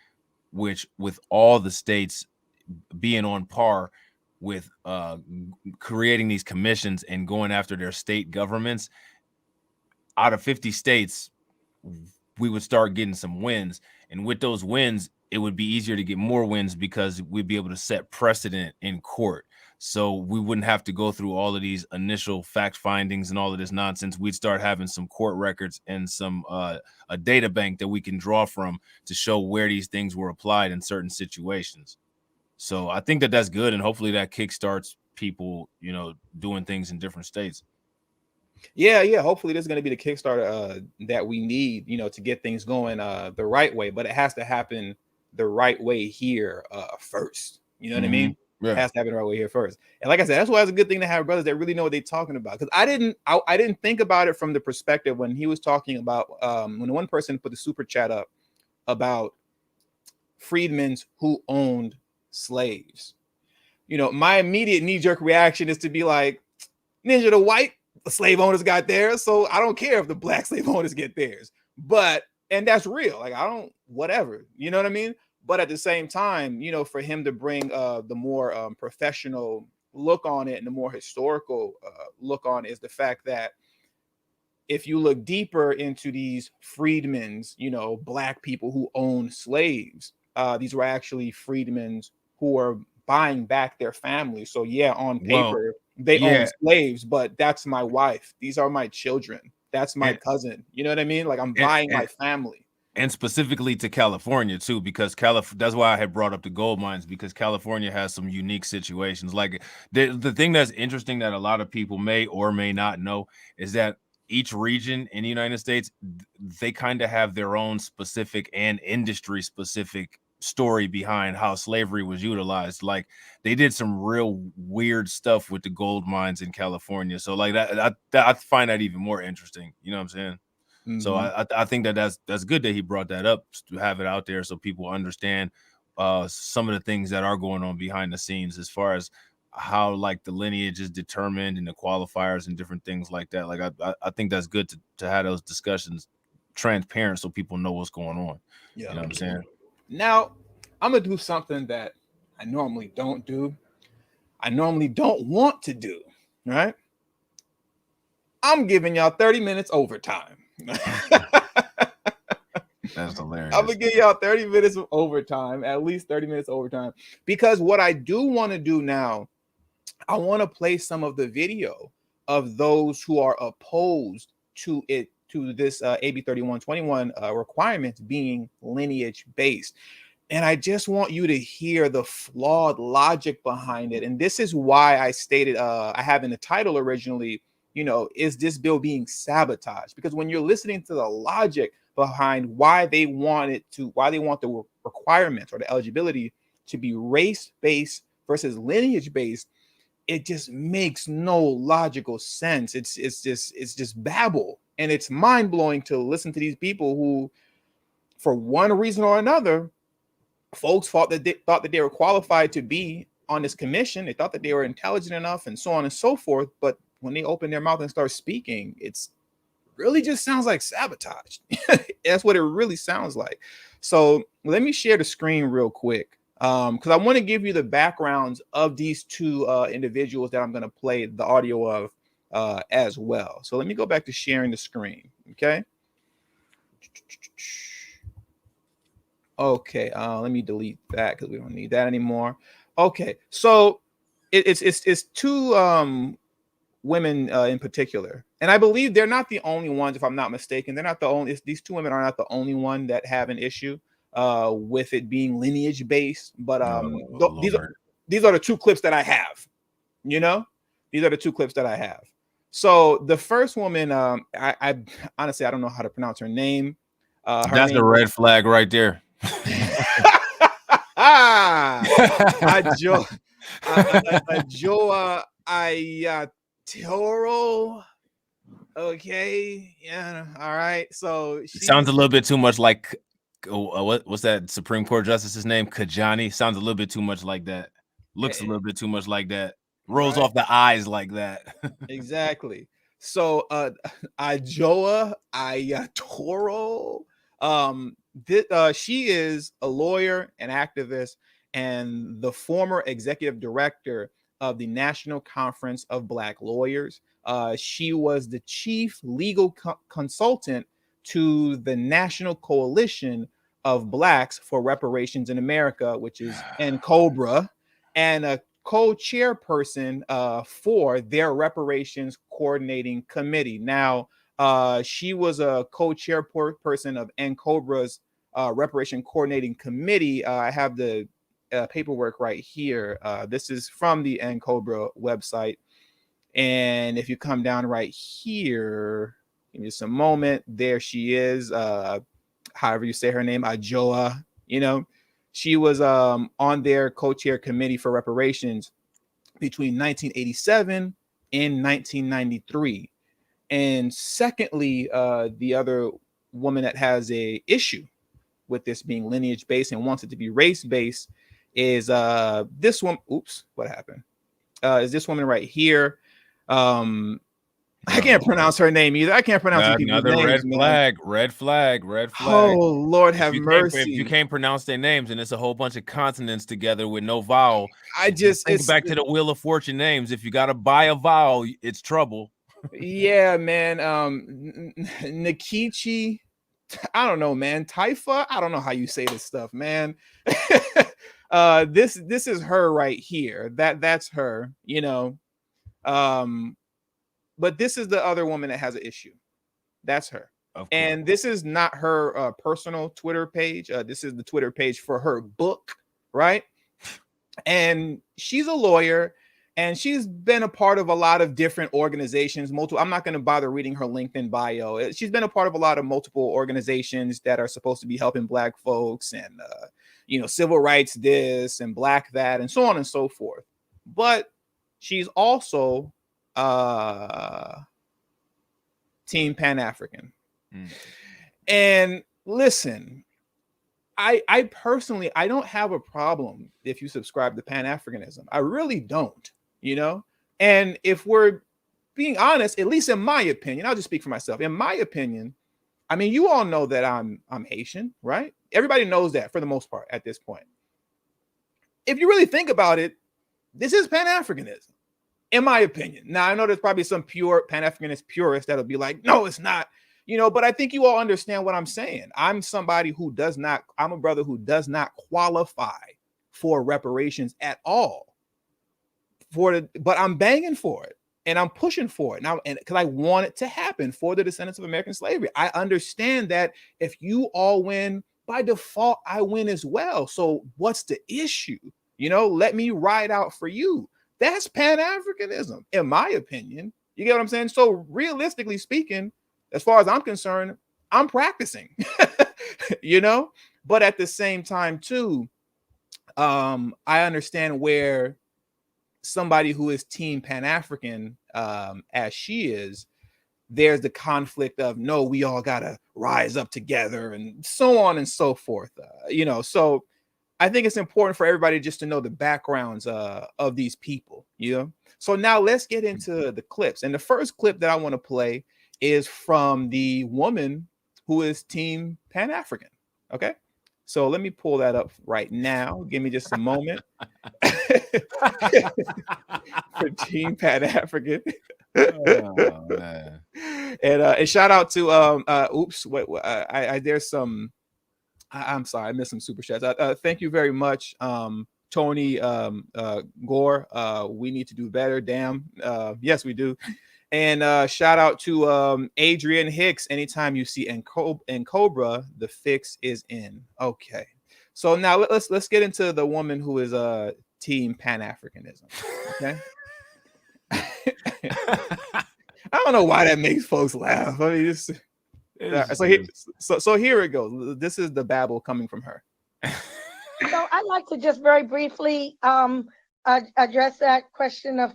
which with all the states being on par with creating these commissions and going after their state governments, out of 50 states, we would start getting some wins. And with those wins, it would be easier to get more wins, because we'd be able to set precedent in court. So we wouldn't have to go through all of these initial fact findings and all of this nonsense. We'd start having some court records and some a data bank that we can draw from to show where these things were applied in certain situations. So I think that's good, and hopefully that kickstarts people, doing things in different states. Yeah. Hopefully this is going to be the Kickstarter that we need, to get things going the right way. But it has to happen the right way here first. You know what I mean? Yeah. It has to happen the right way here first. And like I said, that's why it's a good thing to have brothers that really know what they're talking about. Because I didn't think about it from the perspective when he was talking about when one person put the super chat up about freedmen who owned slaves. My immediate knee-jerk reaction is to be like, Ninja, the white slave owners got theirs, so I don't care if the black slave owners get theirs. But and that's real. Like, I don't, whatever, you know what I mean? But at the same time, you know, for him to bring the more professional look on it and the more historical look on it is the fact that if you look deeper into these freedmen's, you know, black people who own slaves, these were actually freedmen who are buying back their families. So yeah, on paper, they own slaves, but that's my wife. These are my children. That's my cousin. You know what I mean? Like, I'm buying my family. And specifically to California too, because that's why I had brought up the gold mines, because California has some unique situations. Like the thing that's interesting that a lot of people may or may not know is that each region in the United States, they kind of have their own specific and industry specific story behind how slavery was utilized. Like, they did some real weird stuff with the gold mines in California. So like I find that even more interesting. You know what I'm saying? Mm-hmm. So I think that's good that he brought that up, to have it out there so people understand some of the things that are going on behind the scenes, as far as how like the lineage is determined and the qualifiers and different things like that. Like, I think that's good to have those discussions transparent so people know what's going on. Yeah, you know what I'm saying? Now, I'm gonna do something that I normally don't do. I normally don't want to do, right? I'm giving y'all 30 minutes overtime. That's hilarious. I'm gonna give y'all 30 minutes of overtime, at least 30 minutes overtime, because what I do want to do now, I want to play some of the video of those who are opposed to it, to this AB-3121 requirements being lineage based. And I just want you to hear the flawed logic behind it. And this is why I stated, I have in the title originally, you know, is this bill being sabotaged? Because when you're listening to the logic behind why they want the requirements or the eligibility to be race-based versus lineage-based, it just makes no logical sense. It's just babble. And it's mind-blowing to listen to these people who, for one reason or another, folks thought that they were qualified to be on this commission. They thought that they were intelligent enough and so on and so forth. But when they open their mouth and start speaking, it's really just sounds like sabotage. That's what it really sounds like. So let me share the screen real quick, because I want to give you the backgrounds of these two individuals that I'm going to play the audio of as well. So let me go back to sharing the screen. Okay. Okay, let me delete that because we don't need that anymore. Okay, so it's two women in particular, and I believe they're not the only ones. If I'm not mistaken, they're not the only. These two women are not the only one that have an issue with it being lineage based. But these are the two clips that I have. You know, these are the two clips that I have. So the first woman, I honestly I don't know how to pronounce her name. That's a red flag right there. Joa Ayatoro. Okay, yeah, all right. So sounds a little bit too much like what's that Supreme Court justice's name? Kajani. Sounds a little bit too much like that. Looks a little bit too much like that. Rolls off the eyes like that. Exactly. So Joa Ayatoro. She is a lawyer and activist and the former executive director of the National Conference of Black Lawyers. She was the chief legal consultant to the National Coalition of Blacks for Reparations in America, which is NCOBRA, and a co-chairperson for their reparations coordinating committee. Now, she was a co-chairperson of NCOBRA's reparation coordinating committee. I have the paperwork right here. This is from the NCOBRA website. And if you come down right here, give me just a moment. There she is. However you say her name, Ajoa. You know, she was on their co-chair committee for reparations between 1987 and 1993. And secondly, the other woman that has a issue with this being lineage based and wants it to be race based is this one. Oops, what happened? Is this woman right here? I can't pronounce her name either. I can't pronounce these people's Another names, red flag. Oh, Lord have mercy. If you can't pronounce their names and it's a whole bunch of consonants together with no vowel, think back to the Wheel of Fortune names. If you got to buy a vowel, it's trouble. Yeah, man. Nikichi, I don't know, man. Taifa, I don't know how you say this stuff, man. This is her right here. That's her, you know. But this is the other woman that has an issue. That's her. And this is not her personal Twitter page. This is the Twitter page for her book, right? And she's a lawyer, and she's been a part of a lot of different organizations. I'm not going to bother reading her LinkedIn bio. She's been a part of a lot of multiple organizations that are supposed to be helping Black folks and, you know, civil rights this and Black that and so on and so forth. But she's also Team Pan-African. And listen, I personally, I don't have a problem if you subscribe to Pan-Africanism. I really don't, you know? And if we're being honest, at least in my opinion, I'll just speak for myself. In my opinion, I mean, you all know that I'm Haitian, right? Everybody knows that for the most part at this point. If you really think about it, this is Pan-Africanism, in my opinion. Now, I know there's probably some pure Pan-Africanist purists that'll be like, no, it's not. You know, but I think you all understand what I'm saying. I'm a brother who does not qualify for reparations at all. But I'm banging for it and I'm pushing for it now, and because I want it to happen for the descendants of American slavery. I understand that if you all win, by default, I win as well. So what's the issue? You know, let me ride out for you. That's Pan-Africanism, in my opinion. You get what I'm saying? So realistically speaking, as far as I'm concerned, I'm practicing, you know, but at the same time, too, I understand where somebody who is Team Pan-African, as she is, there's the conflict of, no, we all got to rise up together and so on and so forth, you know. So I think it's important for everybody just to know the backgrounds of these people, you know. So now let's get into the clips. And the first clip that I want to play is from the woman who is Team Pan-African. Okay, so let me pull that up right now. Give me just a moment. For Team Pan-African. Oh, man. And shout out to there's some. I'm sorry, I missed some super chats. Thank you very much, Tony Gore. We need to do better. Damn, yes we do. And shout out to Adrian Hicks. Anytime you see in Cobra, the fix is in. Okay, so now let's get into the woman who is Team Pan-Africanism. Okay. I don't know why that makes folks laugh. I mean, so here it goes. This is the babble coming from her. So I'd like to just very briefly address that question of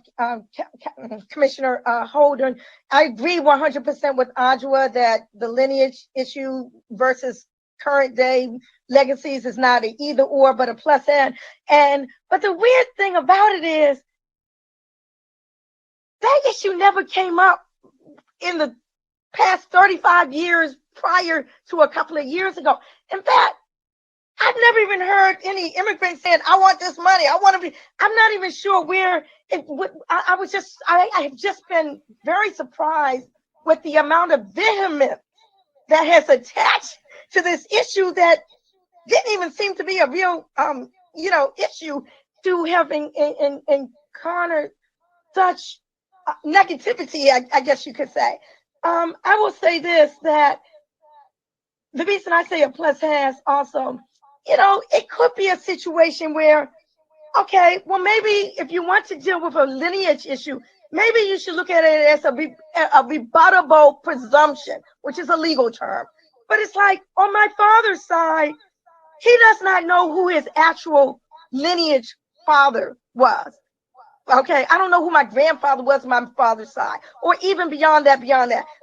Commissioner Holden. I agree 100% with Adjoa that the lineage issue versus current day legacies is not an either or, but a plus and. But the weird thing about it is that issue never came up in the past 35 years prior to a couple of years ago. In fact, I've never even heard any immigrants saying, I want this money. I want to be, I'm not even sure where it would. I have just been very surprised with the amount of vehemence that has attached to this issue that didn't even seem to be a real, issue, to having encountered such negativity, I guess you could say. I will say this, that the reason I say a plus has also, it could be a situation where, okay, well, maybe if you want to deal with a lineage issue, maybe you should look at it as a rebuttable presumption, which is a legal term. But it's like, on my father's side, he does not know who his actual lineage father was. Okay, I don't know who my grandfather was on my father's side, or even beyond that.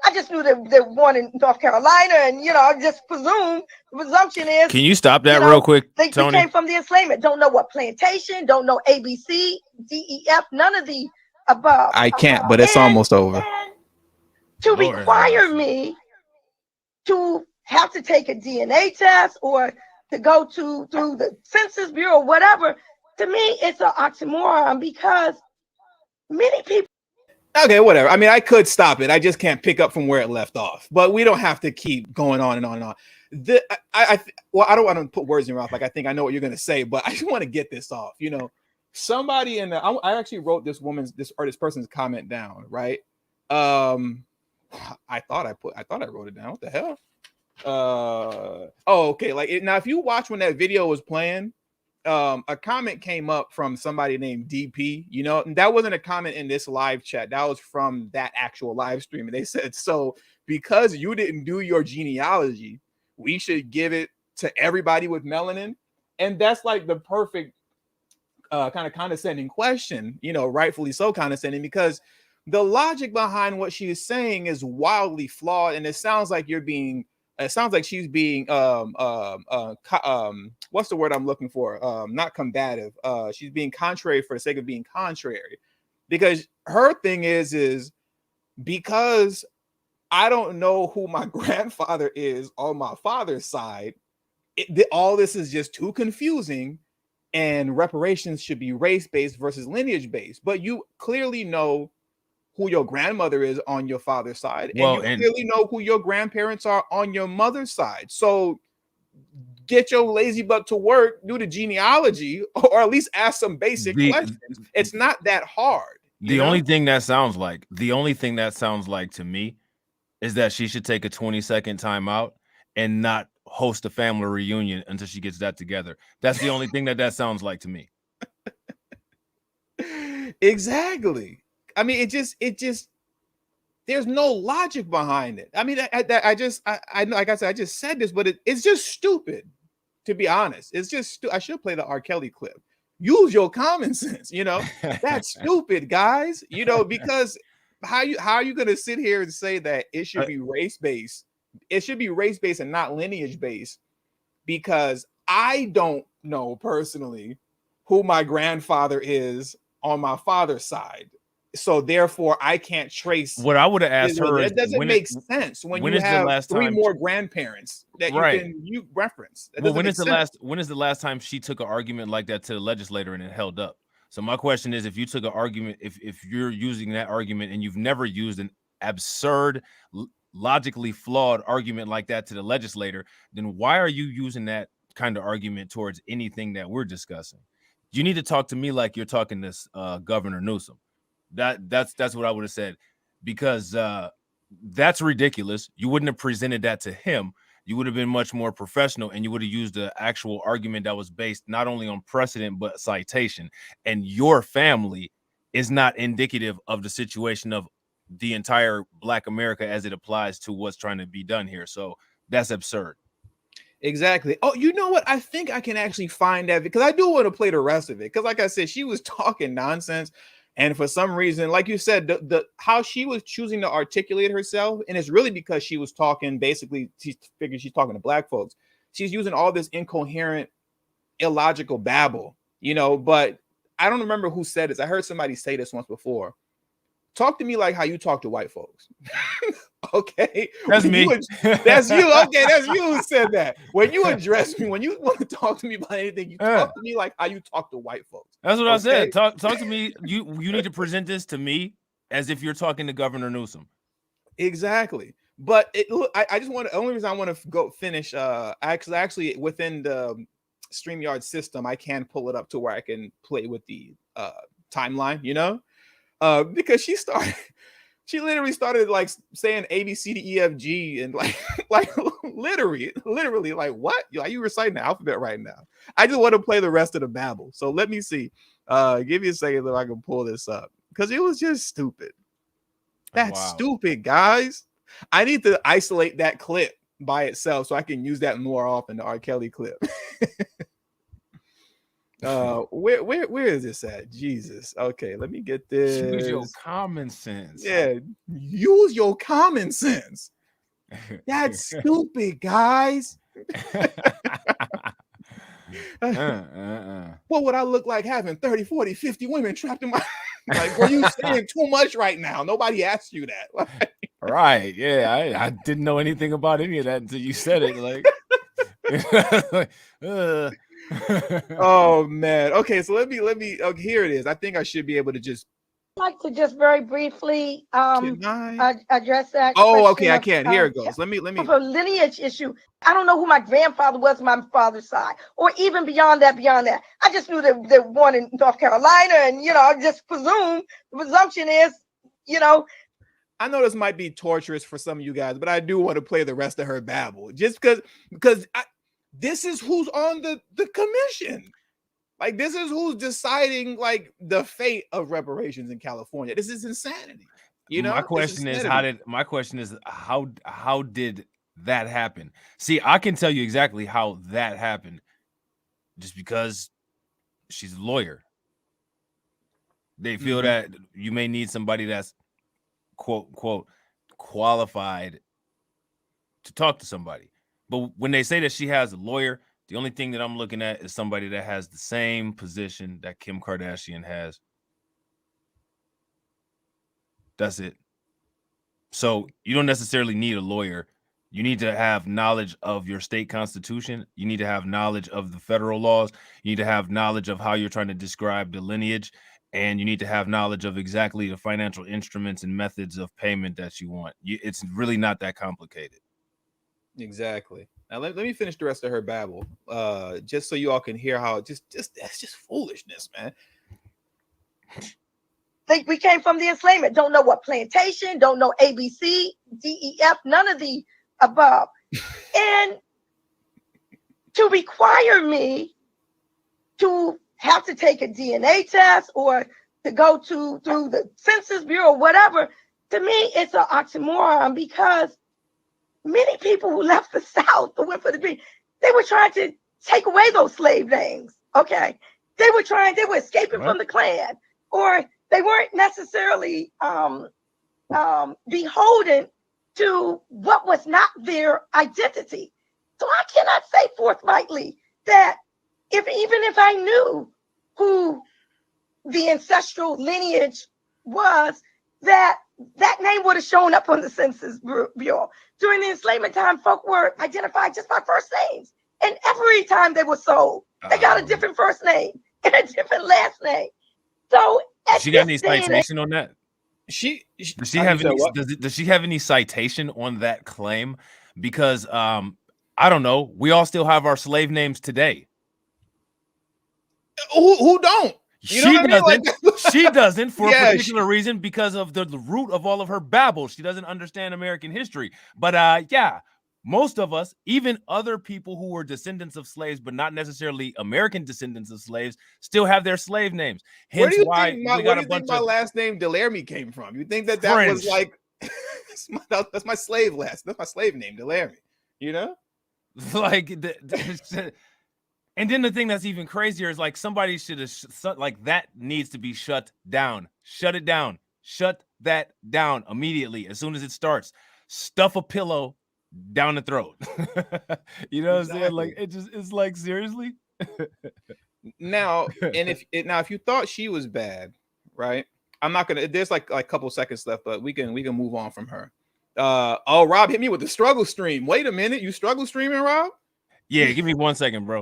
I just knew that they were born in North Carolina, and I just presume the presumption is. Can you stop that real quick, they Tony? Came from the enslavement. Don't know what plantation. Don't know ABC, DEF. None of the above. I can't, but it's almost over. to Lord have require mercy. me to have to take a DNA test or to go through the Census Bureau, whatever. To me, it's an oxymoron because many people. Okay, whatever. I mean, I could stop it. I just can't pick up from where it left off. But we don't have to keep going on and on and on. Well, I don't want to put words in your mouth. Like I think I know what you're going to say, but I just want to get this off. You know, somebody in the, I actually wrote this person's comment down, right? I thought I wrote it down. What the hell? Okay. Like now, if you watch when that video was playing, a comment came up from somebody named DP, you know, and that wasn't a comment in this live chat. That was from that actual live stream. And they said, so because you didn't do your genealogy, we should give it to everybody with melanin. And that's like the perfect kind of condescending question, you know, rightfully so condescending, because the logic behind what she's saying is wildly flawed. And it sounds like she's being what's the word I'm looking for? Not combative. She's being contrary for the sake of being contrary, because her thing is because I don't know who my grandfather is on my father's side, all this is just too confusing, and reparations should be race-based versus lineage-based. But you clearly know who your grandmother is on your father's side, and you clearly know who your grandparents are on your mother's side. So get your lazy butt to work, do the genealogy, or at least ask some basic questions. It's not that hard. The only thing that sounds like to me is that she should take a 20-second timeout and not host a family reunion until she gets that together. That's the only thing that sounds like to me. Exactly. I mean, it just there's no logic behind it. I mean, I like I said, I just said this, but it's just stupid, to be honest. It's just I should play the R. Kelly clip. Use your common sense, you know. That's stupid, guys. You know, because how are you gonna sit here and say that it should be race-based? It should be race-based and not lineage-based, because I don't know personally who my grandfather is on my father's side. So therefore, I can't trace. What I would have asked her is, it doesn't make sense when you have three more grandparents that you reference. Well, when is the last time she took an argument like that to the legislator and it held up? So my question is, if you took an argument, if you're using that argument and you've never used an absurd, logically flawed argument like that to the legislator, then why are you using that kind of argument towards anything that we're discussing? You need to talk to me like you're talking to Governor Newsom. That's what I would have said, because that's ridiculous. You wouldn't have presented that to him. You would have been much more professional, and you would have used the actual argument that was based not only on precedent but citation. And your family is not indicative of the situation of the entire Black America as it applies to what's trying to be done here. So that's absurd. Exactly. Oh, you know what? I think I can actually find that, because I do want to play the rest of it. Because like I said, she was talking nonsense. And for some reason, like you said, the how she was choosing to articulate herself, and it's really because she was talking, basically, she figured she's talking to Black folks. She's using all this incoherent, illogical babble, you know, but I don't remember who said this. I heard somebody say this once before. Talk to me like how you talk to white folks. Okay, that's me. That's you. Okay, that's you who said that. When you address me, when you want to talk to me about anything, you talk to me like how you talk to white folks. That's what I said. Talk to me. You need to present this to me as if you're talking to Governor Newsom. Exactly. But I just want to. Only reason I want to go finish. Actually, within the StreamYard system, I can pull it up to where I can play with the timeline. You know, because she literally started like saying A, B, C, D, E, F, G, and like literally like what? Are you reciting the alphabet right now? I just want to play the rest of the babble. So let me see. Give me a second so I can pull this up, because it was just stupid. That's stupid, guys. I need to isolate that clip by itself so I can use that more often, the R. Kelly clip. Where is this at? Jesus. Okay, let me get this. Use your common sense. Yeah, use your common sense. That's stupid, guys. What would I look like having 30, 40, 50 women trapped in my like, were you saying too much right now? Nobody asked you that. Right. Yeah. I didn't know anything about any of that until you said it. Like, Oh man. Okay, so let me okay, here it is. I think I should be able to just I'd like to just very briefly can I? address that Oh, question okay, I of can. Here it goes. Let me of a lineage issue. I don't know who my grandfather was on my father's side, or even beyond that. I just knew that they were born in North Carolina, and I just presume the presumption is, I know this might be torturous for some of you guys, but I do want to play the rest of her babble just because this is who's on the commission. Like, this is who's deciding like the fate of reparations in California. This is insanity. My question is how did that happen? See, I can tell you exactly how that happened, just because she's a lawyer. They feel that you may need somebody that's quote unquote qualified to talk to somebody. But when they say that she has a lawyer, the only thing that I'm looking at is somebody that has the same position that Kim Kardashian has. That's it. So you don't necessarily need a lawyer. You need to have knowledge of your state constitution. You need to have knowledge of the federal laws. You need to have knowledge of how you're trying to describe the lineage. And you need to have knowledge of exactly the financial instruments and methods of payment that you want. It's really not that complicated. Exactly. Now let me finish the rest of her babble, just so you all can hear how that's just foolishness, man. Think we came from the enslavement. Don't know what plantation. Don't know ABC, DEF. None of the above. And to require me to have to take a DNA test or to go through the Census Bureau, whatever, to me, it's an oxymoron, because many people who left the South or went for the dream, they were trying to take away those slave names. Okay. They were escaping from the Klan, or they weren't necessarily beholden to what was not their identity. So I cannot say forthrightly that even if I knew who the ancestral lineage was, that name would have shown up on the Census Bureau. During the enslavement time, folk were identified just by first names. And every time they were sold, they got a different first name and a different last name. So does she got any citation on that? Does she have any citation on that claim? Because I don't know. We all still have our slave names today. Who don't? She doesn't. She doesn't for a particular reason, because of the root of all of her babble. She doesn't understand American history. But yeah, most of us, even other people who were descendants of slaves, but not necessarily American descendants of slaves, still have their slave names. Hence why we got a bunch of my last name Delarmy came from. You think that French. Was like that's my slave last. That's my slave name, Delarmy. You know, like and then the thing that's even crazier is like somebody should have like that needs to be shut down. Shut it down. Shut that down immediately as soon as it starts. Stuff a pillow down the throat. You know what I'm saying? Like it's like seriously. Now, and if you thought she was bad, right? I'm not gonna. There's like a couple seconds left, but we can move on from her. Oh, Rob hit me with the struggle stream. Wait a minute, you struggle streaming, Rob? Yeah, give me 1 second, bro.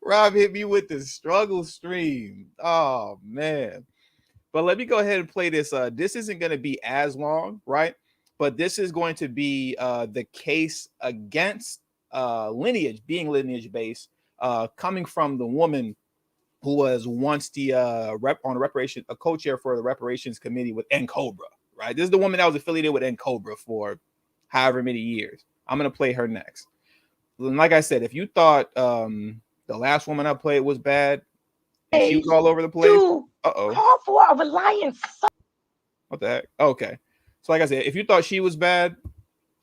Rob hit me with the struggle stream. Oh man. But let me go ahead and play this. This isn't going to be as long, right? But this is going to be the case against lineage, being lineage based, coming from the woman who was once the a co-chair for the reparations committee with NCOBRA, right? This is the woman that was affiliated with NCOBRA for however many years. I'm going to play her next. And like I said, if you thought the last woman I played was bad, and she was all over the place. Call for a reliance. What the heck? Okay. So like I said, if you thought she was bad,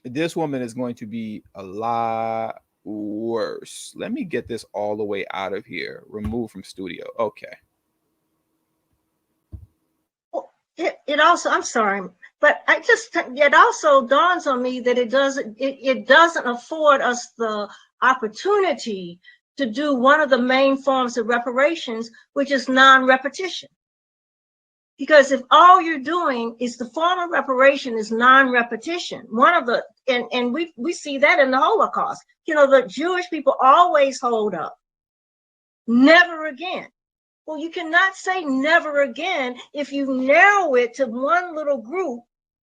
this woman is going to be a lot worse. Let me get this all the way out of here. Remove from studio. Okay. It also, I'm sorry, but it also dawns on me that it doesn't afford us the opportunity to do one of the main forms of reparations, which is non-repetition. Because if all you're doing is the form of reparation is non-repetition, one of the, and we see that in the Holocaust. You know, the Jewish people always hold up, never again. Well, you cannot say never again if you narrow it to one little group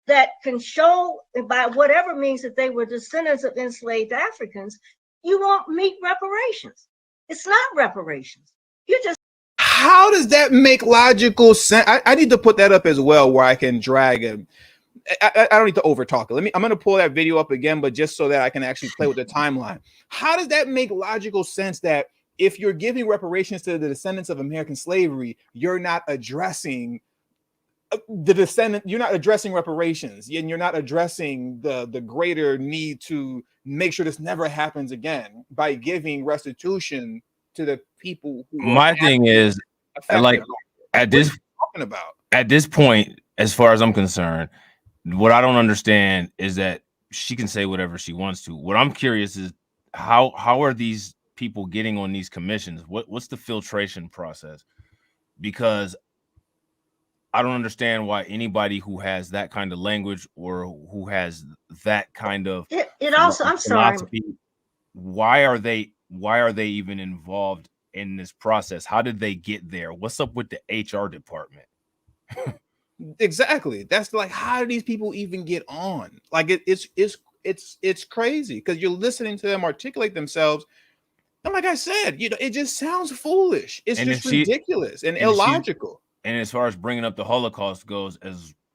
that can show by whatever means that they were descendants of enslaved Africans. You won't meet reparations. It's not reparations. You just. How does that make logical sense? I need to put that up as well, where I can drag it. I don't need to over talk it. I'm going to pull that video up again, but just so that I can actually play with the timeline. How does that make logical sense that if you're giving reparations to the descendants of American slavery, you're not addressing the descendant, you're not addressing reparations, and you're not addressing the greater need to make sure this never happens again by giving restitution to the people who my thing is like at this talking about at this point, as far as I'm concerned, what I don't understand is that she can say whatever she wants to. What I'm curious is how are these people getting on these commissions? What's the filtration process? Because I don't understand why anybody who has that kind of language or who has that kind of it also, I'm sorry, why are they even involved in this process? How did they get there? What's up with the HR department? Exactly. That's like, how do these people even get on? Like it's crazy because you're listening to them articulate themselves. And like I said, you know, it just sounds foolish. It's just ridiculous and illogical. And as far as bringing up the Holocaust goes,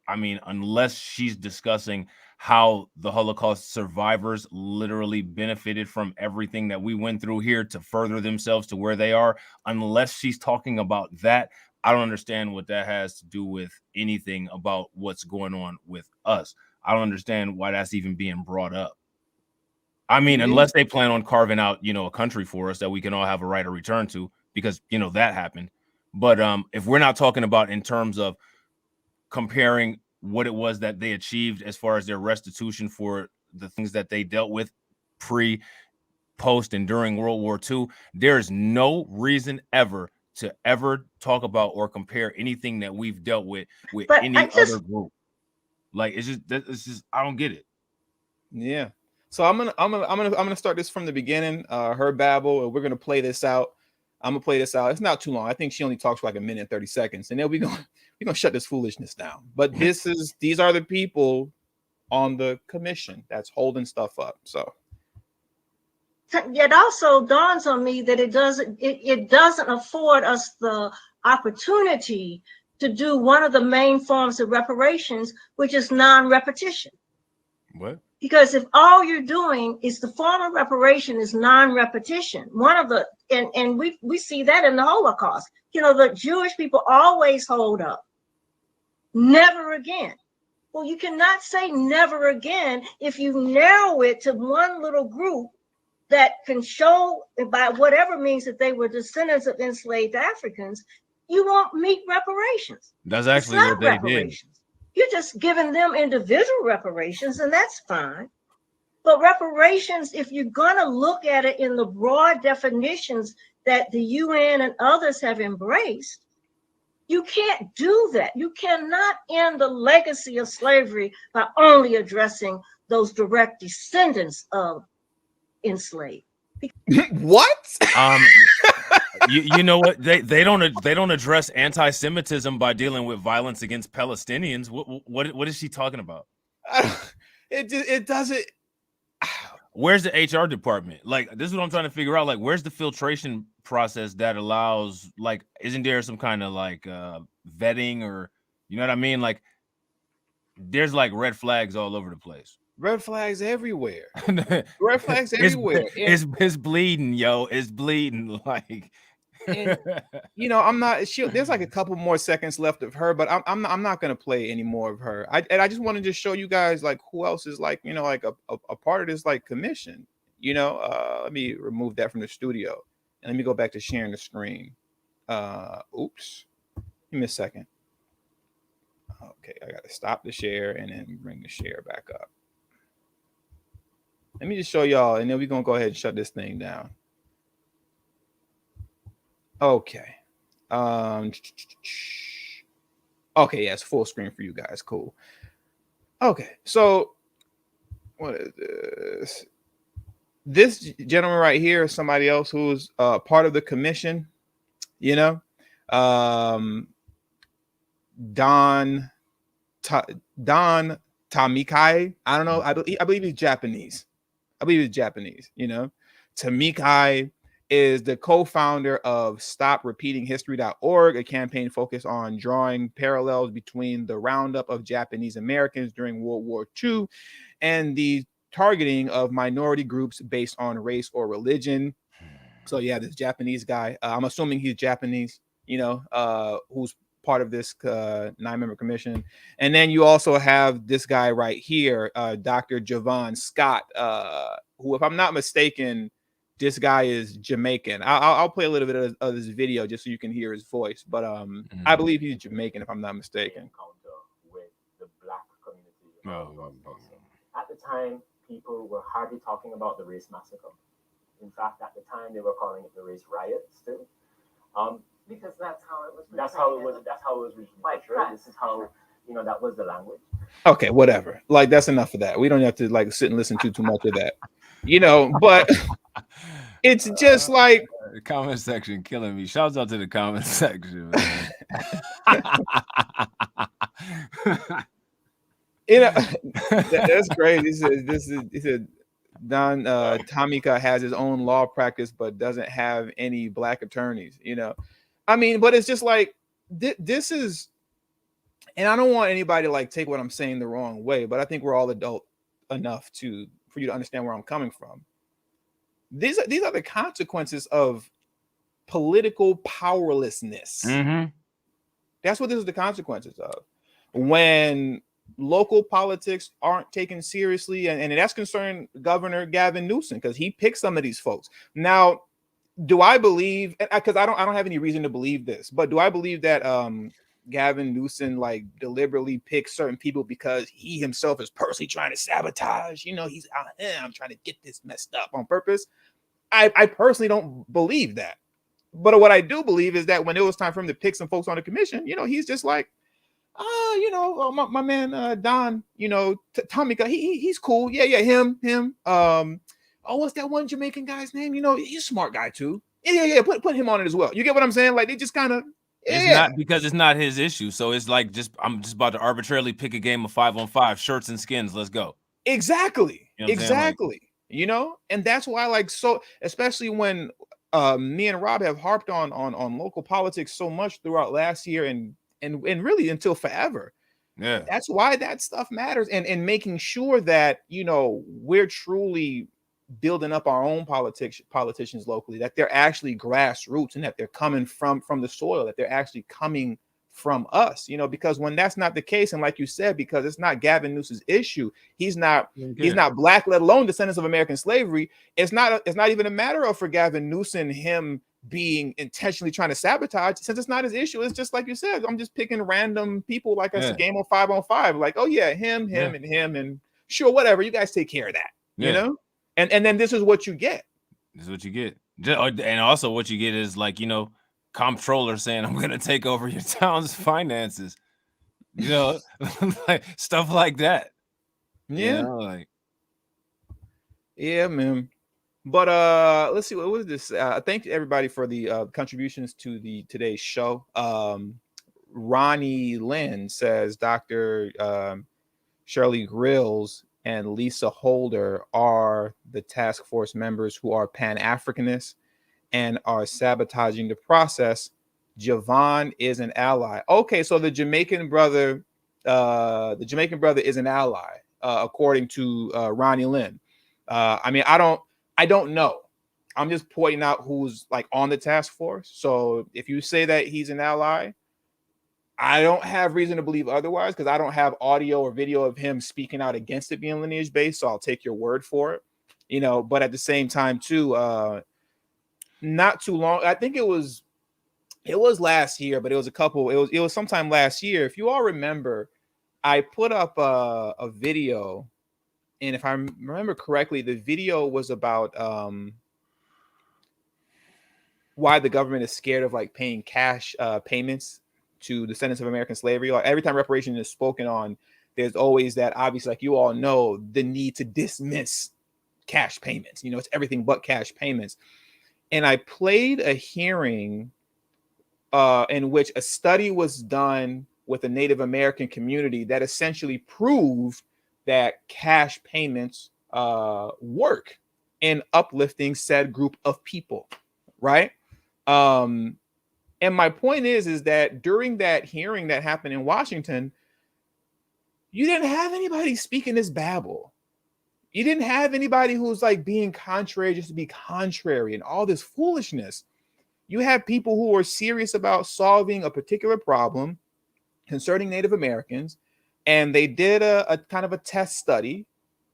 unless she's discussing how the Holocaust survivors literally benefited from everything that we went through here to further themselves to where they are, unless she's talking about that, I don't understand what that has to do with anything about what's going on with us. I don't understand why that's even being brought up. I mean, unless they plan on carving out, a country for us that we can all have a right of return to, because, that happened. But if we're not talking about in terms of comparing what it was that they achieved as far as their restitution for the things that they dealt with pre, post, and during World War II, there's no reason ever to ever talk about or compare anything that we've dealt with any other group. Like, it's just I don't get it. Yeah. So I'm gonna start this from the beginning. Her babble, and we're gonna play this out. I'm gonna play this out. It's not too long. I think she only talks for like a minute and 30 seconds, and then we're gonna shut this foolishness down. But these are the people on the commission that's holding stuff up. So it also dawns on me that it doesn't afford us the opportunity to do one of the main forms of reparations, which is non-repetition. What? Because if all you're doing is the form of reparation is non-repetition, one of the, and we see that in the Holocaust. The Jewish people always hold up, never again. Well, you cannot say never again if you narrow it to one little group that can show by whatever means that they were descendants of enslaved Africans. You won't meet reparations. That's actually what they did. You're just giving them individual reparations, and that's fine. But reparations, if you're going to look at it in the broad definitions that the UN and others have embraced, you can't do that. You cannot end the legacy of slavery by only addressing those direct descendants of enslaved. What? You know what? They don't address anti-Semitism by dealing with violence against Palestinians. What is she talking about? It doesn't. Where's the HR department? Like, this is what I'm trying to figure out. Like, where's the filtration process that allows, like, isn't there some kind of like vetting, or you know what I mean? Like, there's like red flags all over the place. Red flags everywhere. Red flags everywhere. It's bleeding, yo. It's bleeding. Like, and, I'm not. There's like a couple more seconds left of her, but I'm not gonna play any more of her. I just wanted to show you guys like who else is like like a part of this like commission. Let me remove that from the studio and let me go back to sharing the screen. Oops. Give me a second. Okay, I gotta stop the share and then bring the share back up. Let me just show y'all, and then we're gonna go ahead and shut this thing down. Okay. Okay, yeah, it's full screen for you guys. Cool. Okay, so what is this? This gentleman right here is somebody else who's part of the commission, you know. Don Tamikai. I don't know. I believe he's Japanese. You know. Tamikai is the co-founder of StopRepeatingHistory.org, a campaign focused on drawing parallels between the roundup of Japanese Americans during World War II and the targeting of minority groups based on race or religion. So yeah, this Japanese guy, I'm assuming he's Japanese, you know, who's part of this 9-member commission. And then you also have this guy right here, Dr. Javon Scott, who, if I'm not mistaken, this guy is Jamaican. I'll play a little bit of this video just so you can hear his voice. But I believe he's Jamaican, if I'm not mistaken. With the Black community. At the time, people were hardly talking about the race massacre. In fact, at the time, they were calling it the race riot still. Because that's how it was. That's how it was portrayed. This is how, you know, that was the language. Okay, whatever. Like, that's enough of that. We don't have to like sit and listen to too much of that, you know. But it's just like the comment section killing me. Shouts out to the comment section, man. You know, that's crazy. He said Don Tamika has his own law practice, but doesn't have any Black attorneys. You know, I mean, but it's just like this is, and I don't want anybody to like take what I'm saying the wrong way, but I think we're all adult enough for you to understand where I'm coming from. These are the consequences of political powerlessness. Mm-hmm. That's what this is the consequences of when local politics aren't taken seriously, and that's concerned Governor Gavin Newsom, because he picked some of these folks. Now, do I believe, because I don't have any reason to believe this, but do I believe that Gavin Newsom like deliberately picked certain people because he himself is personally trying to sabotage? You know, he's I'm trying to get this messed up on purpose. I personally don't believe that. But what I do believe is that when it was time for him to pick some folks on the commission, you know, he's just like, you know, my man Don, you know, Tomika, he's cool. Yeah, him. What's that one Jamaican guy's name? You know, he's a smart guy too. Yeah. Put him on it as well. You get what I'm saying? Like, they just kind of. It's not because it's not his issue. So it's like I'm just about to arbitrarily pick a game of 5-on-5, shirts and skins. Let's go. Exactly. You know Exactly. Like, you know, and that's why, like, so especially when me and Rob have harped on local politics so much throughout last year and really until forever. Yeah, that's why that stuff matters, and making sure that, you know, we're truly building up our own politicians locally, that they're actually grassroots and that they're coming from the soil, that they're actually coming from us, you know, because when that's not the case, and like you said, because it's not Gavin Newsom's issue, he's not Black, let alone descendants of American slavery. It's not even a matter of, for Gavin Newsom, him being intentionally trying to sabotage, since it's not his issue. It's just like you said, I'm just picking random people like a game of 5-on-5, like, oh yeah, him and him, and sure, whatever, you guys take care of that, you know. And then this is what you get. This is what you get. And also what you get is, like, you know, comptroller saying, I'm going to take over your town's finances. You know, like stuff like that. Yeah. You know, like. Yeah, man. But let's see, what was this? Thank everybody for the contributions to today's show. Ronnie Lynn says Dr. Shirley Grills and Lisa Holder are the task force members who are Pan-Africanists and are sabotaging the process. Javon is an ally. Okay, so the Jamaican brother is an ally, according to Ronnie Lynn. I mean, I don't know. I'm just pointing out who's like on the task force. So if you say that he's an ally, I don't have reason to believe otherwise, because I don't have audio or video of him speaking out against it being lineage based. So I'll take your word for it, you know. But at the same time, too, not too long, I think it was last year, but it was sometime last year. If you all remember, I put up a video, and if I remember correctly, the video was about why the government is scared of like paying cash payments to descendants of American slavery. Like every time reparation is spoken on, there's always that, obviously, like you all know, the need to dismiss cash payments. You know, it's everything but cash payments. And I played a hearing in which a study was done with a Native American community that essentially proved that cash payments work in uplifting said group of people, right? And my point is that during that hearing that happened in Washington, you didn't have anybody speaking this babble. You didn't have anybody who's like being contrary just to be contrary and all this foolishness. You have people who are serious about solving a particular problem concerning Native Americans, and they did a kind of a test study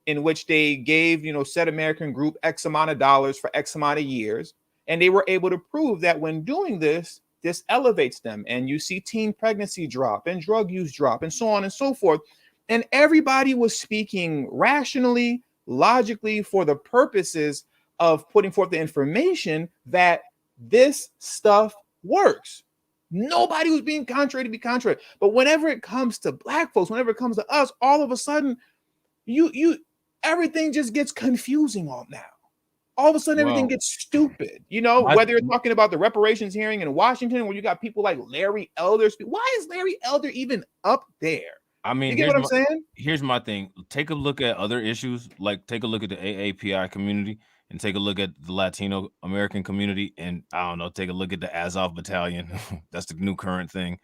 in which they gave, you know, said American group X amount of dollars for X amount of years, and they were able to prove that when doing this, this elevates them, and you see teen pregnancy drop and drug use drop and so on and so forth. And everybody was speaking rationally, logically, for the purposes of putting forth the information that this stuff works. Nobody was being contrary to be contrary. But whenever it comes to Black folks, whenever it comes to us, all of a sudden, everything just gets confusing all now. All of a sudden, everything gets stupid. You know, whether you're talking about the reparations hearing in Washington, where you got people like Larry Elder. Why is Larry Elder even up there? I mean, you get what I'm saying? Here's my thing. Take a look at other issues, like take a look at the AAPI community and take a look at the Latino American community, and I don't know, take a look at the Azov Battalion. That's the new current thing.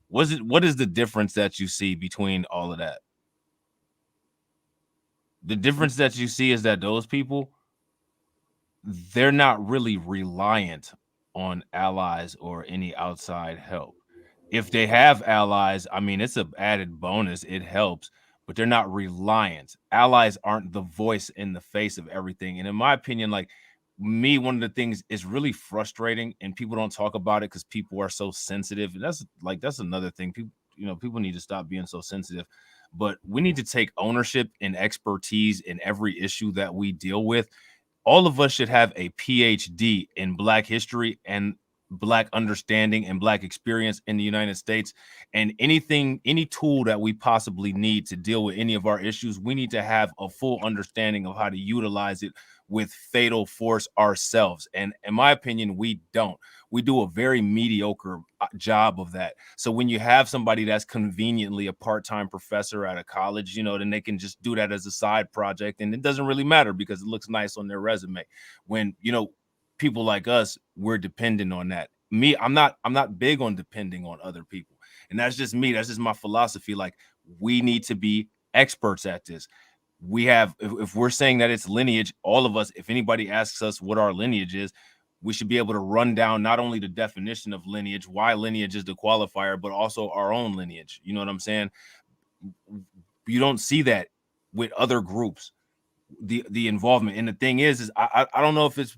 What is the difference that you see between all of that? The difference that you see is that those people, they're not really reliant on allies or any outside help. If they have allies, I mean, it's an added bonus. It helps, but they're not reliant. Allies aren't the voice in the face of everything. And in my opinion, like me, one of the things is really frustrating, and people don't talk about it because people are so sensitive. And that's another thing. People need to stop being so sensitive. But we need to take ownership and expertise in every issue that we deal with. All of us should have a PhD in Black history and Black understanding and Black experience in the United States. And any tool that we possibly need to deal with any of our issues, we need to have a full understanding of how to utilize it with fatal force ourselves. And in my opinion, we don't. We do a very mediocre job of that. So when you have somebody that's conveniently a part-time professor at a college, then they can just do that as a side project, and it doesn't really matter because it looks nice on their resume. When, people like us, we're dependent on that. I'm not big on depending on other people. And that's just me. That's just my philosophy. Like, we need to be experts at this. We have, if we're saying that it's lineage, all of us, if anybody asks us what our lineage is, we should be able to run down not only the definition of lineage, why lineage is the qualifier, but also our own lineage. You know what I'm saying? You don't see that with other groups, the involvement. And the thing is I don't know if it's,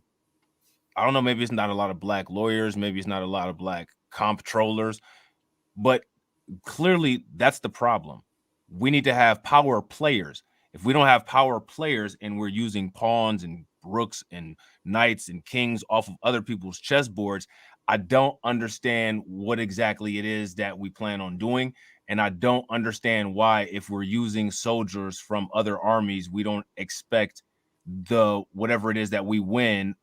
I don't know, maybe it's not a lot of Black lawyers, maybe it's not a lot of Black comptrollers, but clearly that's the problem. We need to have power players. If we don't have power players and we're using pawns and rooks and knights and kings off of other people's chessboards, I don't understand what exactly it is that we plan on doing. And I don't understand why, if we're using soldiers from other armies, we don't expect the whatever it is that we win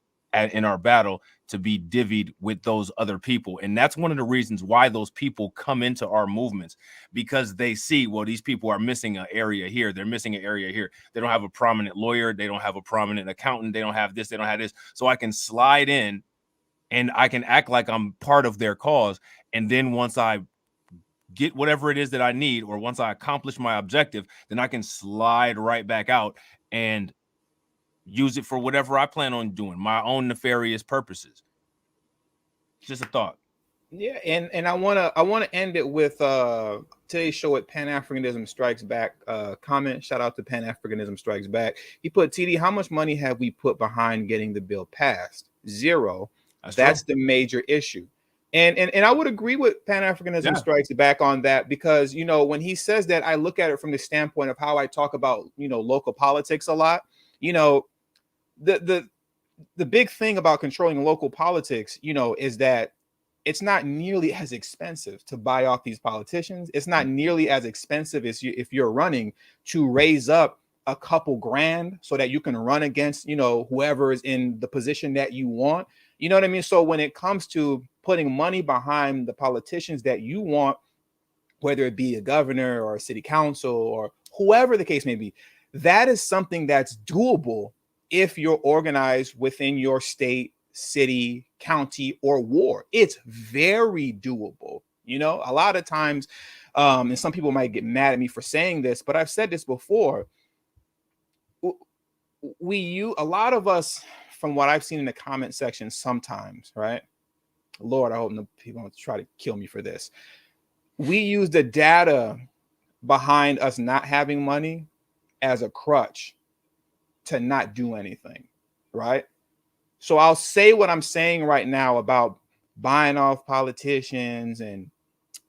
in our battle to be divvied with those other people. And that's one of the reasons why those people come into our movements, because they see, well, these people are missing an area here. They're missing an area here. They don't have a prominent lawyer. They don't have a prominent accountant. They don't have this. They don't have this. So I can slide in and I can act like I'm part of their cause. And then once I get whatever it is that I need, or once I accomplish my objective, then I can slide right back out and use it for whatever I plan on doing, my own nefarious purposes. Just a thought. Yeah, and I wanna end it with today's show at Pan-Africanism Strikes Back comment. Shout out to Pan-Africanism Strikes Back. He put, TD, how much money have we put behind getting the bill passed? Zero. That's the major issue. And I would agree with Pan-Africanism Strikes Back on that, because when he says that, I look at it from the standpoint of how I talk about local politics a lot. The big thing about controlling local politics, is that it's not nearly as expensive to buy off these politicians. It's not nearly as expensive as if you're running to raise up a couple grand so that you can run against, you know, whoever is in the position that you want. You know what I mean? So when it comes to putting money behind the politicians that you want, whether it be a governor or a city council or whoever the case may be, that is something that's doable if you're organized within your state, city, county, or ward. It's very doable. You know, a lot of times, and some people might get mad at me for saying this, but I've said this before. A lot of us, from what I've seen in the comment section sometimes, right? Lord, I hope no people don't try to kill me for this. We use the data behind us not having money as a crutch to not do anything, right? So I'll say what I'm saying right now about buying off politicians and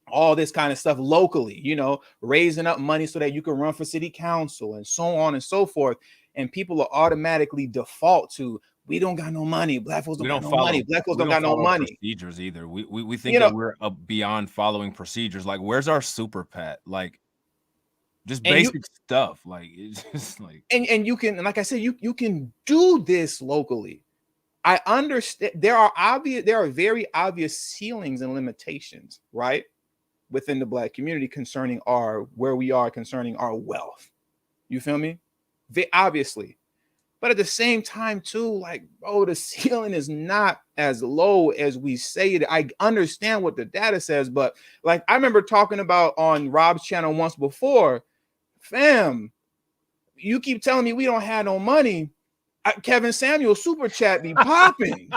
all this kind of stuff locally, you know, raising up money so that you can run for city council and so on and so forth. And people will automatically default to, we don't got no money. Black folks don't got no money. Black folks don't got no money. Procedures either. We think that we're beyond following procedures. Like, where's our super PAT? Like, just basic stuff. Like, it's just like, and you can, like I said, you can do this locally. I understand there are very obvious ceilings and limitations, right, within the Black community concerning where we are concerning our wealth. You feel me? Obviously. But at the same time, too, like, bro, the ceiling is not as low as we say it. I understand what the data says, but like I remember talking about on Rob's channel once before, fam, you keep telling me we don't have no money. Kevin Samuel super chat be popping.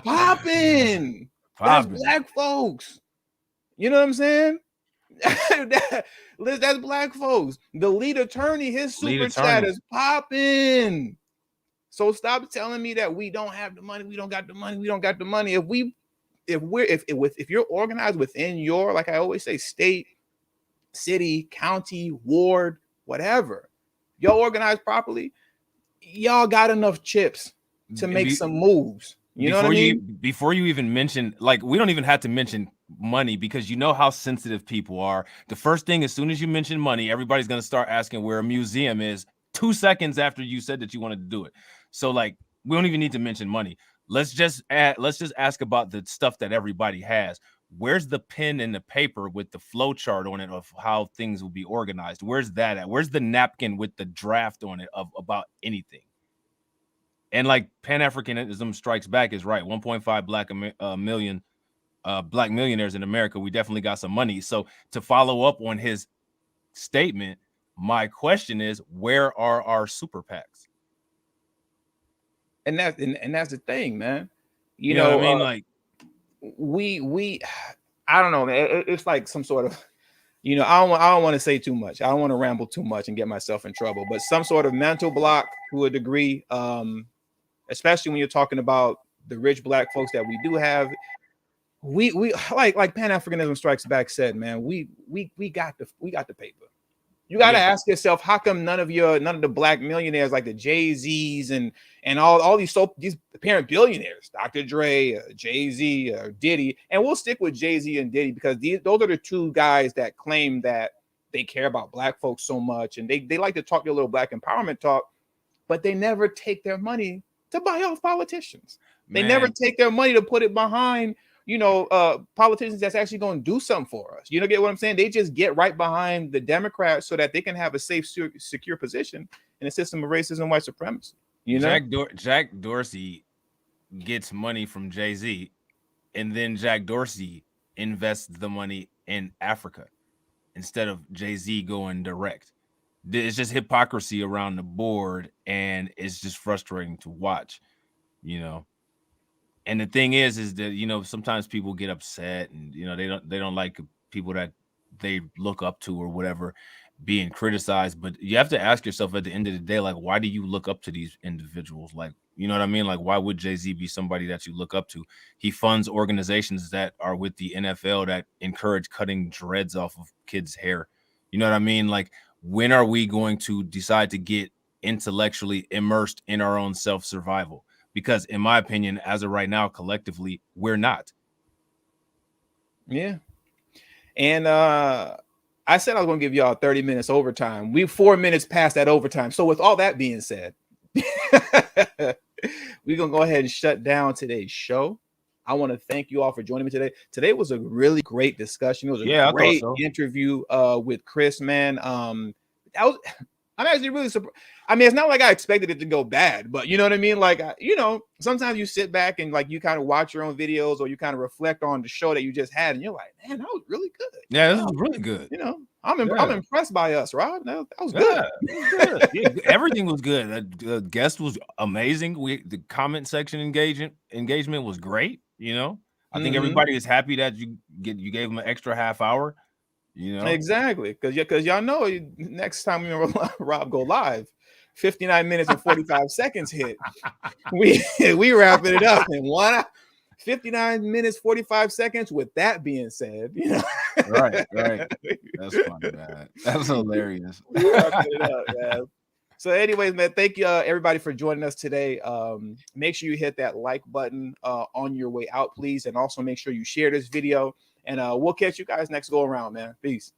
Popping. That's Black folks. You know what I'm saying? That's Black folks. The lead attorney, his super chat is popping. So stop telling me that we don't have the money. We don't got the money. We don't got the money. If you're organized within your, like I always say, state, city, county, ward, whatever, y'all organized properly, y'all got enough chips to make some moves. You know what I mean? Before you even mention, like, we don't even have to mention money because you know how sensitive people are. The first thing, as soon as you mention money, everybody's going to start asking where a museum is 2 seconds after you said that you wanted to do it. So, like, we don't even need to mention money. Let's just ask about the stuff that everybody has. Where's the pen and the paper with the flow chart on it of how things will be organized? Where's that at? Where's the napkin with the draft on it of about anything? And like Pan-Africanism strikes back is right. 1.5 million Black millionaires in America. We definitely got some money. So to follow up on his statement, my question is, where are our super PACs? And that's the thing, man. You know what I mean? Like, we I don't know, man. It's like some sort of, you know, I don't want to say too much. I don't want to ramble too much and get myself in trouble, but some sort of mental block to a degree, especially when you're talking about the rich Black folks that we do have. We like Pan-Africanism strikes back said, man, we got the paper. You got to ask yourself, how come none of the Black millionaires like the Jay-Z's and all these apparent billionaires, Dr. Dre, Jay-Z, Diddy, and we'll stick with Jay-Z and Diddy because those are the two guys that claim that they care about Black folks so much and they like to talk their little Black empowerment talk, but they never take their money to buy off politicians. They never take their money to put it behind, you know, politicians that's actually going to do something for us. You know, get what I'm saying? They just get right behind the Democrats so that they can have a safe, secure position in a system of racism and white supremacy. You know, Jack Dorsey gets money from Jay-Z, and then Jack Dorsey invests the money in Africa instead of Jay-Z going direct. It's just hypocrisy around the board, and it's just frustrating to watch, you know. And the thing is that, you know, sometimes people get upset and, you know, they don't like people that they look up to or whatever being criticized. But you have to ask yourself at the end of the day, like, why do you look up to these individuals? Like, you know what I mean? Like, why would Jay-Z be somebody that you look up to? He funds organizations that are with the NFL that encourage cutting dreads off of kids' hair. You know what I mean? Like, when are we going to decide to get intellectually immersed in our own self-survival? Because in my opinion, as of right now, collectively, we're not. Yeah. And I said I was going to give y'all 30 minutes overtime. We're 4 minutes past that overtime. So with all that being said, we're going to go ahead and shut down today's show. I want to thank you all for joining me today. Today was a really great discussion. It was a great interview with Chris, man. I'm actually really surprised. I mean, it's not like I expected it to go bad, but you know what I mean? Like, sometimes you sit back and like you kind of watch your own videos or you kind of reflect on the show that you just had and you're like, man, that was really good. Yeah, this was really good. I'm impressed by us, Rob. That was good. Yeah, everything was good. The guest was amazing. The comment section engagement was great. I think everybody is happy that you gave them an extra half hour. Exactly, because y'all know next time we Rob go live, 59 minutes and 45 seconds hit. We wrapping it up in 59 minutes 45 seconds. With that being said, right. That's funny, man. That's hilarious. We wrapping it up, man. So, anyways, man, thank you everybody for joining us today. Make sure you hit that like button on your way out, please, and also make sure you share this video. And we'll catch you guys next go around, man. Peace.